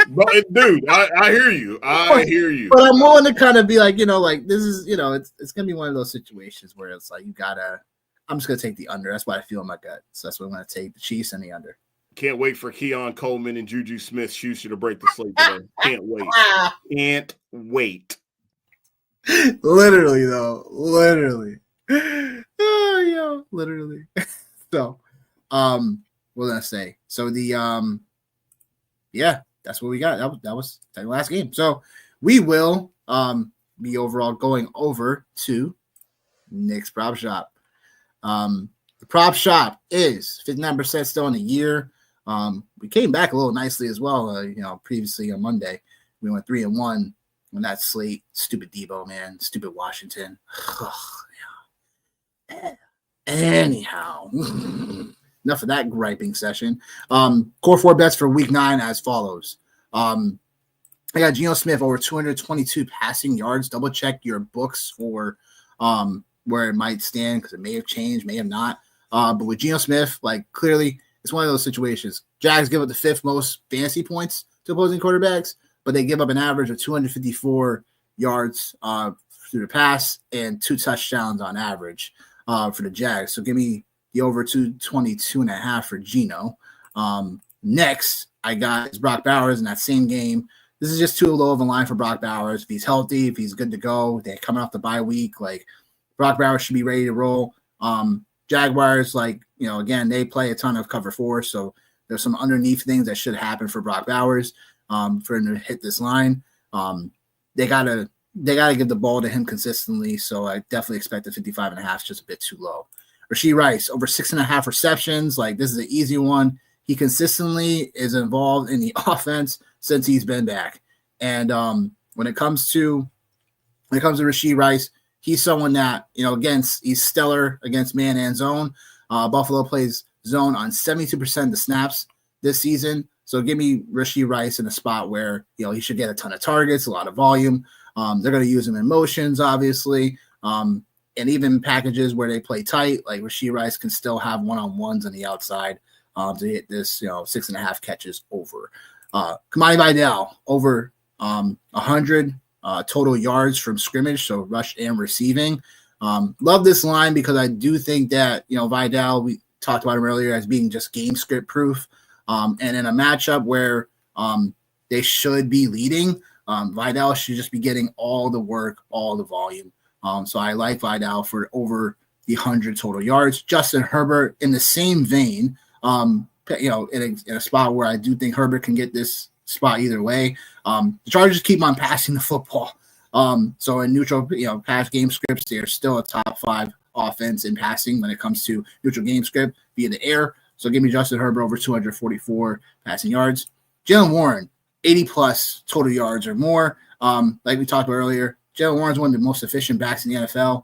But dude, I hear you. I hear you. But I'm willing to kind of be like, this is, it's going to be one of those situations where it's like, I'm just going to take the under. That's what I feel in my gut. So that's what I'm going to take, the Chiefs and the under. Can't wait for Keon Coleman and Juju Smith-Schuster to break the slate today. Can't wait. Can't wait. Literally, though. Literally. Oh, yeah. Literally. So, what did I say? So the that's what we got. That was the last game. So we will be overall going over to Nick's Prop Shop. The Prop Shop is 59% still in the year. We came back a little nicely as well. Previously on Monday, we went 3-1 on that slate. Stupid Debo, man. Stupid Washington. Anyhow, enough of that griping session. Core 4 bets for week 9 as follows. I got Geno Smith over 222 passing yards. Double check your books for where it might stand because it may have changed, may have not. But with Geno Smith, clearly it's one of those situations. Jags give up the 5th most fantasy points to opposing quarterbacks, but they give up an average of 254 yards through the pass and 2 touchdowns on average for the Jags. So give me the over 222.5 for Geno. Next, I got Brock Bowers in that same game. This is just too low of a line for Brock Bowers. If he's healthy, if he's good to go, they're coming off the bye week. Brock Bowers should be ready to roll. Jaguars, again, they play a ton of cover 4, so there's some underneath things that should happen for Brock Bowers for him to hit this line. They gotta give the ball to him consistently, so I definitely expect the 55.5 is just a bit too low. Rashee Rice, over 6.5 receptions. This is an easy one. He consistently is involved in the offense since he's been back. And when it comes to Rashee Rice, he's someone that, he's stellar against man and zone. Buffalo plays zone on 72% of the snaps this season. So give me Rashee Rice in a spot where, he should get a ton of targets, a lot of volume. They're going to use him in motions, obviously. And even packages where they play tight, like Rashee Rice can still have one-on-ones on the outside to hit this, 6.5 catches over. Kamani Vidal, over 100 total yards from scrimmage, so rush and receiving. Love this line because I do think that, Vidal, we talked about him earlier as being just game script proof. And in a matchup where they should be leading, Vidal should just be getting all the work, all the volume. So I like Vidal for over the 100 total yards. Justin Herbert in the same vein, in a spot where I do think Herbert can get this spot either way. The Chargers keep on passing the football. So in neutral, pass game scripts, they are still a top 5 offense in passing when it comes to neutral game script via the air. So give me Justin Herbert over 244 passing yards. Jalen Warren, 80 plus total yards or more. Like we talked about earlier, Jalen Warren is one of the most efficient backs in the NFL.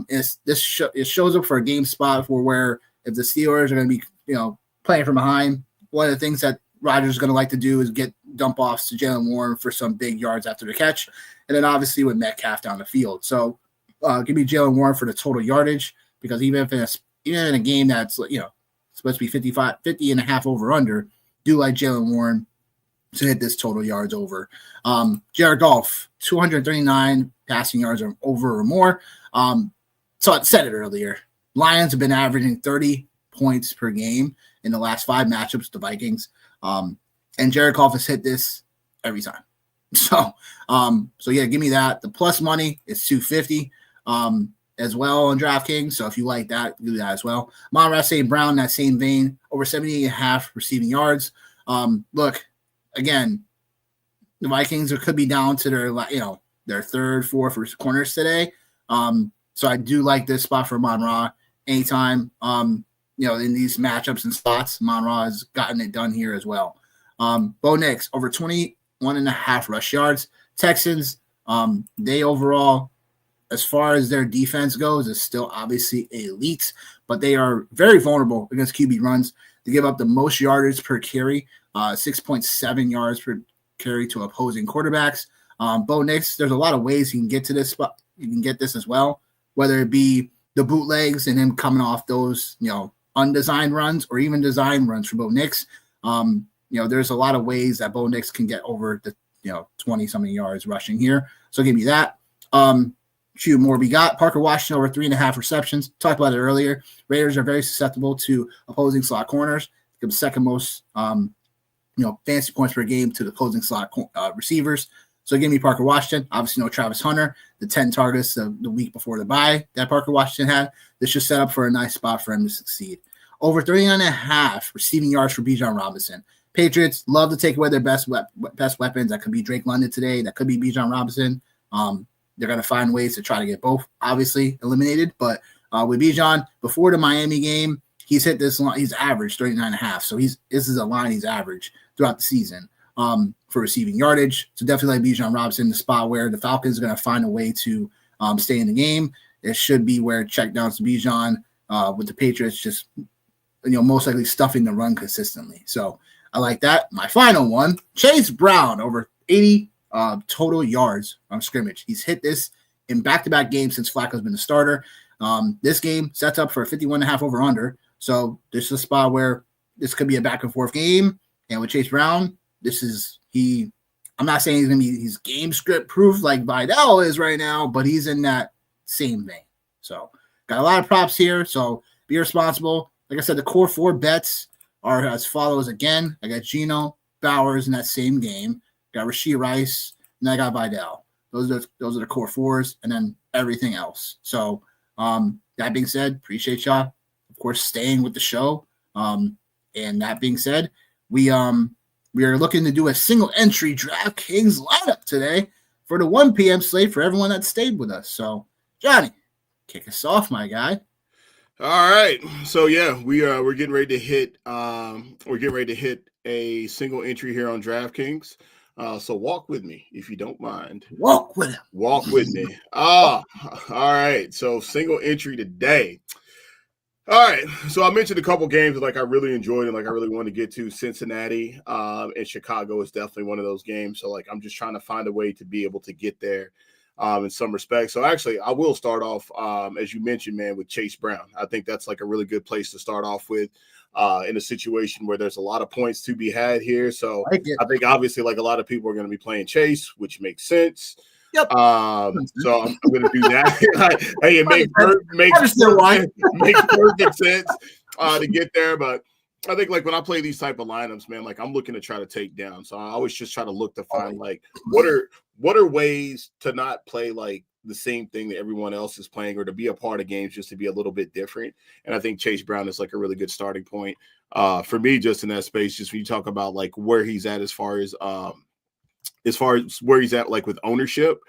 It shows up for a game spot for where if the Steelers are going to be, playing from behind, one of the things that Rodgers is going to like to do is get dump offs to Jalen Warren for some big yards after the catch. And then obviously with Metcalf down the field. So give me Jalen Warren for the total yardage, because even in a game that's, supposed to be 50 and a half over under, do like Jalen Warren to hit this total yards over. Jared Goff, 239 passing yards or over or more. So I said it earlier. Lions have been averaging 30 points per game in the last 5 matchups with the Vikings. And Jared Goff has hit this every time. So yeah, give me that. The plus money is 250 as well on DraftKings. So if you like that, do that as well. Amon-Ra St. Brown, that same vein, over 78.5 receiving yards. Look, again, the Vikings could be down to their third, fourth corners today. So I do like this spot for Amon-Ra anytime. In these matchups and spots, Amon-Ra has gotten it done here as well. Bo Nix, over 21.5 rush yards. Texans, they overall, as far as their defense goes, is still obviously elite, but they are very vulnerable against QB runs. They give up the most yardage per carry, 6.7 yards per carry to opposing quarterbacks. Bo Nix, there's a lot of ways you can get to this spot. You can get this as well, whether it be the bootlegs and him coming off those, undesigned runs or even design runs for Bo Nix. There's a lot of ways that Bo Nix can get over the 20-something yards rushing here. So give me that. Few more we got. Parker Washington over 3.5 receptions. Talked about it earlier. Raiders are very susceptible to opposing slot corners. Give second most fantasy points per game to the opposing slot receivers. So give me Parker Washington. Obviously no Travis Hunter. The 10 targets the week before the bye that Parker Washington had. This should set up for a nice spot for him to succeed. Over 39.5 receiving yards for Bijan Robinson. Patriots love to take away their best weapons. That could be Drake London today. That could be Bijan Robinson. They're going to find ways to try to get both, obviously, eliminated. But with Bijan, before the Miami game, he's hit this line. He's averaged 39.5. So this is a line he's averaged throughout the season for receiving yardage. So definitely like Bijan Robinson in the spot where the Falcons are going to find a way to stay in the game. It should be where check downs to Bijan with the Patriots just, most likely stuffing the run consistently. So I like that. My final one, Chase Brown, over 80 total yards on scrimmage. He's hit this in back-to-back games since Flacco's been the starter. This game sets up for a 51.5 over-under. So this is a spot where this could be a back-and-forth game. And with Chase Brown, I'm not saying he's game script proof like Vidal is right now, but he's in that same vein. So got a lot of props here. So be responsible. Like I said, the core 4 bets are as follows again. I got Geno, Bowers in that same game. Got Rashee Rice, and I got Vidal. Those are the core 4s, and then everything else. So that being said, appreciate y'all, of course, staying with the show. And that being said, we are looking to do a single entry DraftKings lineup today for the 1 p.m. slate for everyone that stayed with us. So Johnny, kick us off, my guy. All right. So yeah, we're getting ready to hit a single entry here on DraftKings. So walk with me if you don't mind. Walk with me. All right. So single entry today. All right. So I mentioned a couple games that I really enjoyed and I really wanted to get to. Cincinnati and Chicago is definitely one of those games. So I'm just trying to find a way to be able to get there in some respects. So actually I will start off, as you mentioned, man, with Chase Brown. I think that's a really good place to start off with. In a situation where there's a lot of points to be had here. So I think obviously a lot of people are going to be playing Chase, which makes sense. Yep. So I'm going to do that. Hey, it makes perfect sense to get there. But I think like when I play these type of lineups, man, like I'm looking to try to take down. So I always just try to look to find like what are ways to not play like the same thing that everyone else is playing, or to be a part of games just to be a little bit different. And I think Chase Brown is like a really good starting point for me, just in that space. Just when you talk about like where he's at as far as where he's at like with ownership.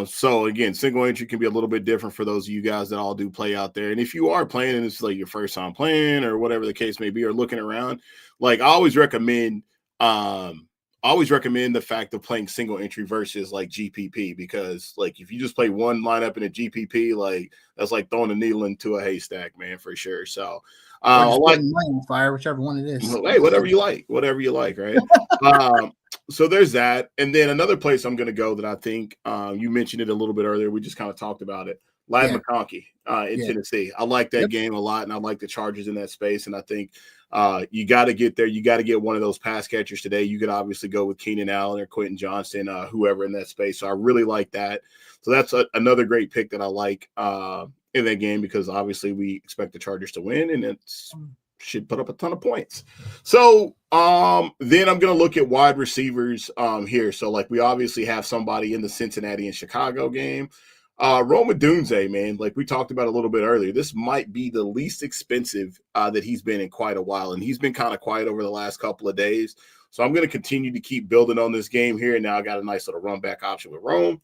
So again, single entry can be a little bit different for those of you guys that all do play out there. And if you are playing and it's like your first time playing or whatever the case may be, or looking around, like I always recommend the fact of playing single entry versus like GPP, because like if you just play one lineup in a GPP, like that's like throwing a needle into a haystack, man, for sure. So I like money on fire, whichever one it is. Hey, whatever you like, right? So there's that. And then another place I'm going to go that I think you mentioned it a little bit earlier. We just kind of talked about it. Ladd McConkey in Tennessee. I like that game a lot, and I like the Chargers in that space. And I think you got to get there. You got to get one of those pass catchers today. You could obviously go with Keenan Allen or Quentin Johnston, whoever in that space. So I really like that. So that's another great pick that I like in that game, because obviously we expect the Chargers to win, and it's should put up a ton of points. So then I'm going to look at wide receivers here. So like we obviously have somebody in the Cincinnati and Chicago game. Rome Odunze, man, like we talked about a little bit earlier, this might be the least expensive that he's been in quite a while. And he's been kind of quiet over the last couple of days. So I'm going to continue to keep building on this game here. And now I got a nice little run back option with Rome.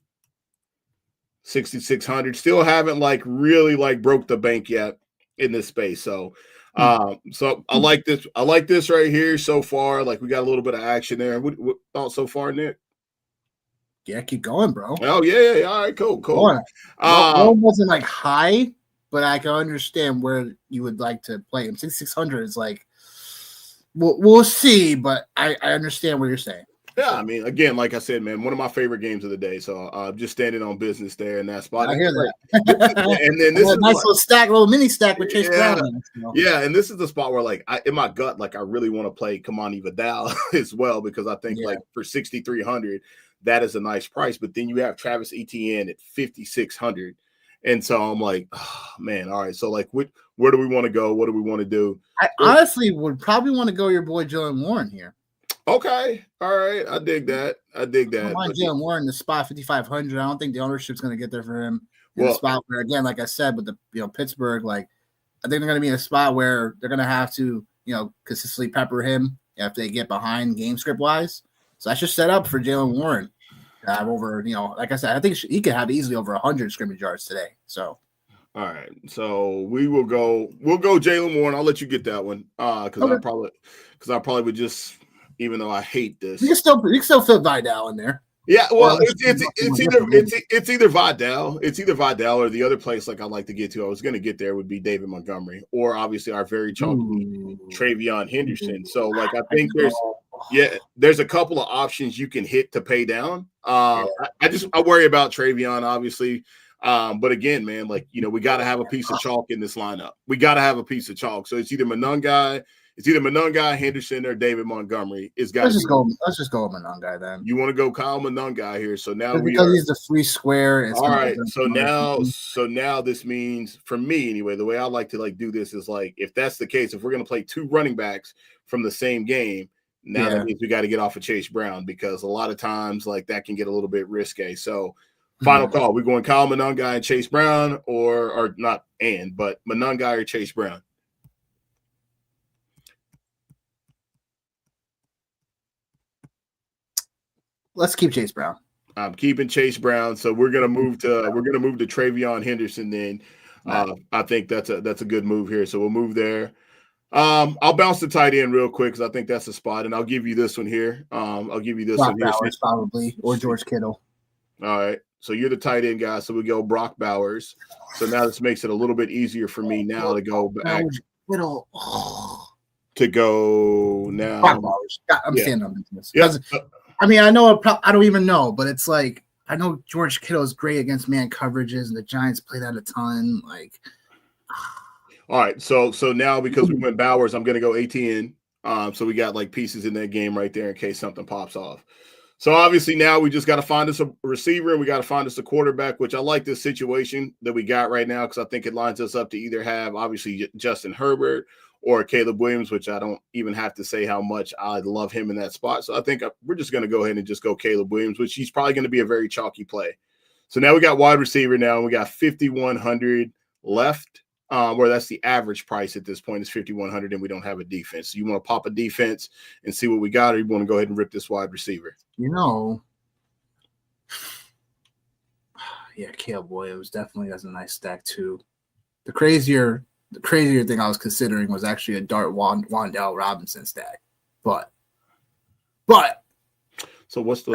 6,600. Still haven't like really like broke the bank yet in this space. So so I like this. I like this right here so far. Like we got a little bit of action there. What thoughts so far, Nick? Yeah, keep going, bro. Oh yeah. All right, cool. Rome wasn't like high, but I can understand where you would like to play him. 6,600 is like we'll see, but I understand what you're saying. Yeah, I mean, again, like I said, man, one of my favorite games of the day. So just standing on business there in that spot. I hear that. And then this is nice little mini stack with Chase Brown. Yeah, and this is the spot where, like, in my gut, like, I really want to play Kamani Vidal as well, because I think, like, for 6,300, that is a nice price. But then you have Travis Etienne at 5,600. And so I'm like, oh, man, all right. So, like, where do we want to go? What do we want to do? I honestly would probably want to go your boy Jalen Warren here. Okay. All right. I dig that. I mind Jalen Warren, the spot 5,500. I don't think the ownership's going to get there for him. In the spot where, again, like I said, with the Pittsburgh, like I think they're going to be in a spot where they're going to have to, consistently pepper him if they get behind game script wise. So that's just set up for Jalen Warren to have over, like I said, I think he could have easily over 100 scrimmage yards today. So. All right, so we'll go Jalen Warren. I'll let you get that one because I probably would just. Even though I hate this, you can still fit Vidal in there. Yeah, well, it's either Vidal, or the other place like I like to get to. I was going to get there would be David Montgomery, or obviously our very chunky Travion Henderson. So like I think there's a couple of options you can hit to pay down. I worry about Travion obviously. But again, man, like we got to have a piece of chalk in this lineup. We got to have a piece of chalk. So it's either Monangai, Henderson, or David Montgomery. Let's just go with Monangai then. You want to go Kyle Monangai here? So now he's the free square. All right. So now this means for me anyway. The way I like to do this is like if that's the case, if we're going to play two running backs from the same game, now that means we got to get off of Chase Brown, because a lot of times like that can get a little bit risque. So. Final call. We're going Kyle Monangai and Chase Brown, or not but Monangai or Chase Brown. Let's keep Chase Brown. I'm keeping Chase Brown. So we're gonna move to Travion Henderson. Then I think that's a good move here. So we'll move there. I'll bounce the tight end real quick because I think that's the spot, and I'll give you this one here. I'll give you this Brock one here. Bowers probably, or George Kittle. All right. So you're the tight end guy. So we go Brock Bowers. So now this makes it a little bit easier for me now to go back. To go now. Brock Bowers. I'm standing on this. Yeah. I mean, I know I don't even know, but it's like I know George Kittle is great against man coverages, and the Giants play that a ton. Like, all right. So now because we went Bowers, I'm going to go ATN. So we got like pieces in that game right there in case something pops off. So obviously now we just got to find us a receiver and we got to find us a quarterback, which I like this situation that we got right now because I think it lines us up to either have obviously Justin Herbert or Caleb Williams, which I don't even have to say how much I love him in that spot. So I think we're just going to go ahead and just go Caleb Williams, which he's probably going to be a very chalky play. So now we got wide receiver now, and we got 5,100 left, where that's the average price at this point is 5,100, and we don't have a defense. So you want to pop a defense and see what we got, or you want to go ahead and rip this wide receiver? Yeah, Caleb Williams definitely has a nice stack too. The crazier thing I was considering was actually a Dart Wandell Robinson stack, but. So what's the?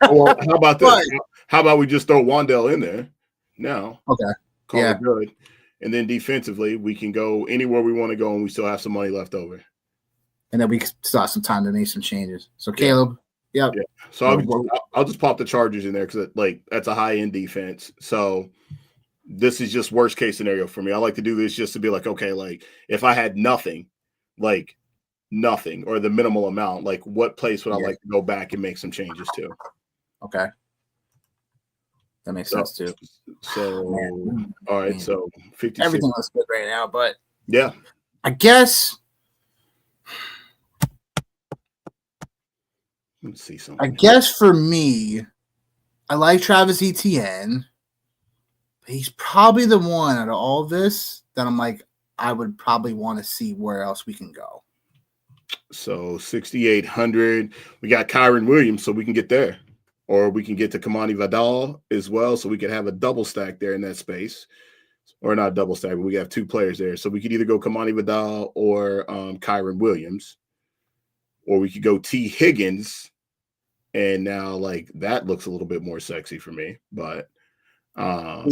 Well, how about this? How about we just throw Wandell in there now? Okay, call it good, and then defensively we can go anywhere we want to go, and we still have some money left over. And then we still have some time to make some changes. So Caleb, yeah. So I'll just pop the Chargers in there because that's a high end defense. So this is just worst case scenario for me. I like to do this just to be like, okay, like if I had nothing, or the minimal amount, like what place would I like to go back and make some changes to? Okay. That makes sense too. So all right, so 56. Everything looks good right now, but yeah. I guess let's see something. I guess for me, I like Travis Etienne, but he's probably the one out of all this that I'm like, I would probably want to see where else we can go. So 6,800. We got Kyron Williams, so we can get there. Or we can get to Kamani Vidal as well, so we could have a double stack there in that space. Or not double stack, but we have two players there. So we could either go Kamani Vidal or Kyron Williams. Or we could go T. Higgins. And now, that looks a little bit more sexy for me. But T.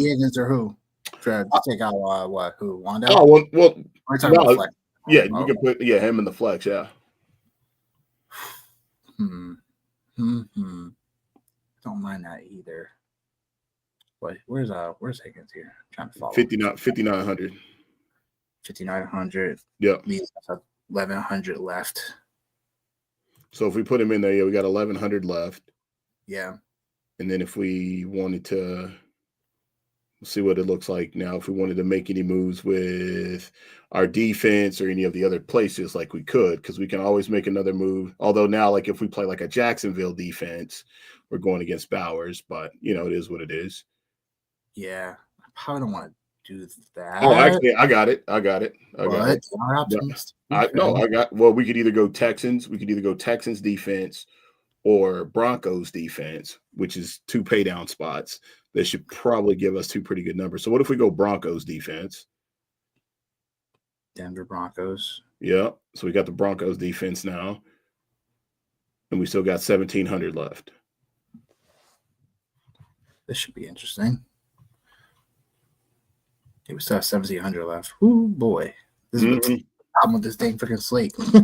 Higgins or who? To take out who? Wanda? Oh, well no, yeah, we can put him in the flex, yeah. Don't mind that either. But where's Higgins here? I'm trying to follow. 5,900. 5,900. Yeah. Leaves 1,100 left. So if we put him in there, we got 1,100 left. Yeah. And then if we wanted to see what it looks like now, if we wanted to make any moves with our defense or any of the other places, we could, because we can always make another move. Although now, if we play a Jacksonville defense, we're going against Bowers, but it is what it is. Yeah, I probably don't want to do that. Oh, actually, I got it. We could either go Texans. We could either go Texans defense or Broncos defense, which is two pay down spots. They should probably give us two pretty good numbers. So what if we go Broncos defense? Denver Broncos. Yeah. So we got the Broncos defense now. And we still got 1,700 left. This should be interesting. We still have 1,700 left. Ooh, boy. This is the problem with this dang freaking slate. Yeah,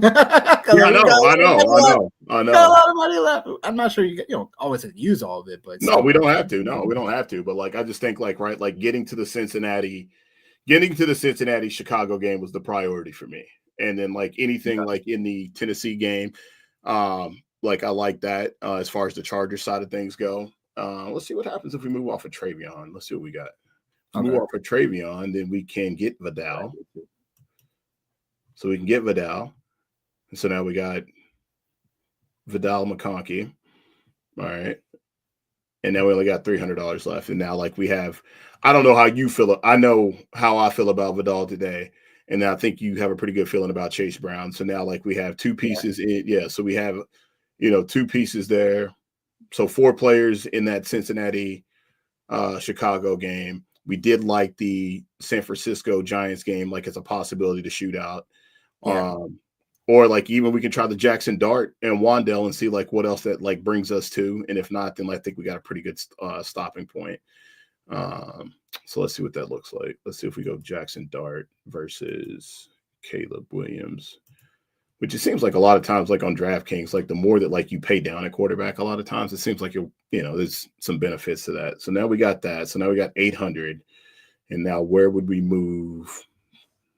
I know. Got a lot of money left. I'm not sure you don't always have to use all of it, but no, we don't have to. No, we don't have to. But I just think getting to the Cincinnati Chicago game was the priority for me. And then anything in the Tennessee game, I like that as far as the Chargers side of things go. Let's see what happens if we move off of Travion. Let's see what we got. If we move off of Travion, then we can get Vidal. So we can get Vidal. And so now we got Vidal McConkey. All right. And now we only got $300 left. And now we have, I don't know how you feel. I know how I feel about Vidal today. And I think you have a pretty good feeling about Chase Brown. So now we have two pieces in. Yeah. So we have, two pieces there. So 4 players in that Cincinnati Chicago game. We did like the San Francisco Giants game, as a possibility to shoot out. Yeah. Or even we can try the Jackson Dart and Wandell and see what else that brings us to. And if not, then I think we got a pretty good stopping point. So let's see what that looks like. Let's see if we go Jackson Dart versus Caleb Williams, which it seems like a lot of times, on DraftKings, the more that you pay down at quarterback, a lot of times it seems like there's some benefits to that. So now we got that. So now we got 800. And now where would we move?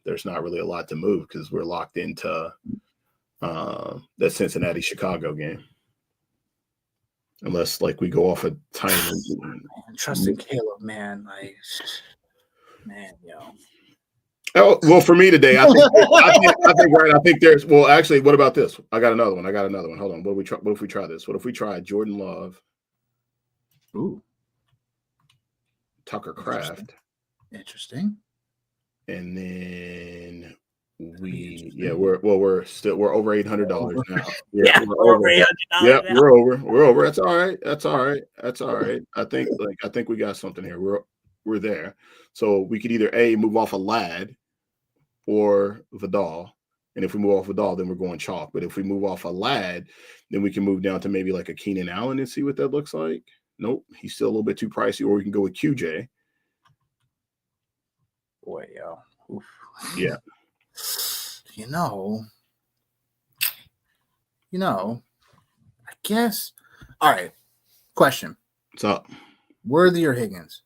There's not really a lot to move because we're locked into that Cincinnati Chicago game. Unless we go off a tiny. Trusting Caleb, man. Oh, well, for me today, I think there's. Well, actually, what about this? I got another one. Hold on. What if we try this? What if we try Jordan Love? Ooh, Tucker Craft. Interesting. And then we're over $800 now. Yeah, we're over $800. Yeah, we're over. That's all right. I think we got something here. We're there. So we could either move off a Lad or Vidal. And if we move off Vidal, then we're going chalk. But if we move off a Lad, then we can move down to maybe like a Keenan Allen and see what that looks like. Nope, he's still a little bit too pricey. Or we can go with QJ. Boy, yo. Oof. Yeah. You know, I guess. All right. Question. What's up? Worthy or Higgins?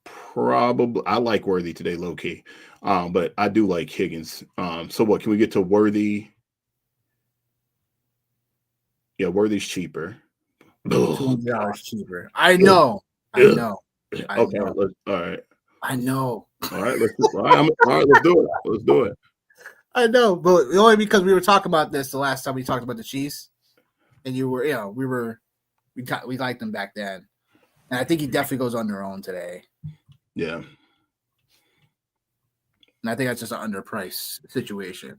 Probably. I like Worthy today, low key. But I do like Higgins. So what, can we get to Worthy? Yeah, Worthy's cheaper. $200 cheaper. I know. Okay. All right. I know. All right. Let's do it. I know, but only because we were talking about this the last time we talked about the Chiefs, and we liked them back then, and I think he definitely goes on their own today. Yeah. And I think that's just an underpriced situation.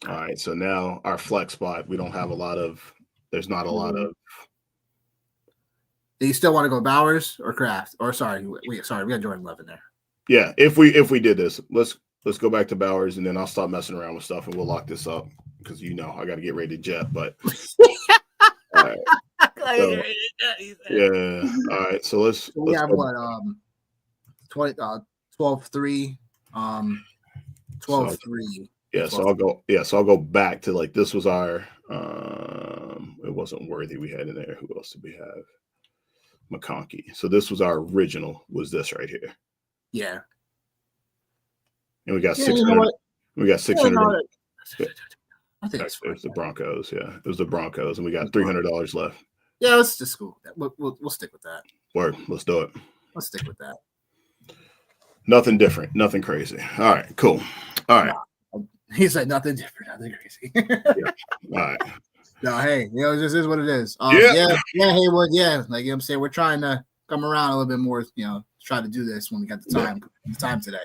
All right. So now our flex spot, we don't have there's not a lot of. Do you still want to go Bowers or Kraft? Or we got Jordan Love in there. Yeah, if we did this, let's go back to Bowers, and then I'll stop messing around with stuff, and we'll lock this up because I got to get ready to jet. But all right, yeah, all right. So let's have what 12-3, 12-3. Yeah, so I'll go back to like this was our it wasn't Worthy we had in there. Who else did we have? McConkey. So this was our original, was this right here. Yeah. And we got 600. We got 600. I think it was the Broncos. Yeah, it was the Broncos, and we got $300 left. Yeah, let's just go. We'll stick with that. Word, let's do it. Let's stick with that. Nothing different, nothing crazy. All right, cool. All right. No, he said nothing different, nothing crazy. Yeah. All right. No, hey, it just is what it is. Yeah, Haywood, yeah. Like I'm saying, we're trying to come around a little bit more, try to do this when we got the time today.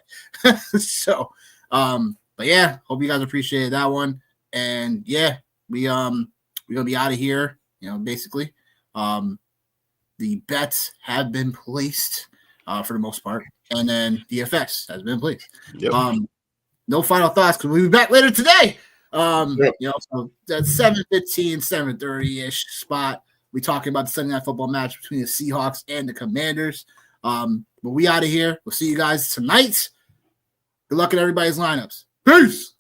So, but yeah, hope you guys appreciated that one. And yeah, we're gonna be out of here, basically. The bets have been placed for the most part, and then DFS has been placed. Yep. No final thoughts because we'll be back later today. So that 7:15, 7:30-ish spot. We talking about the Sunday Night Football match between the Seahawks and the Commanders. But we out of here. We'll see you guys tonight. Good luck in everybody's lineups. Peace.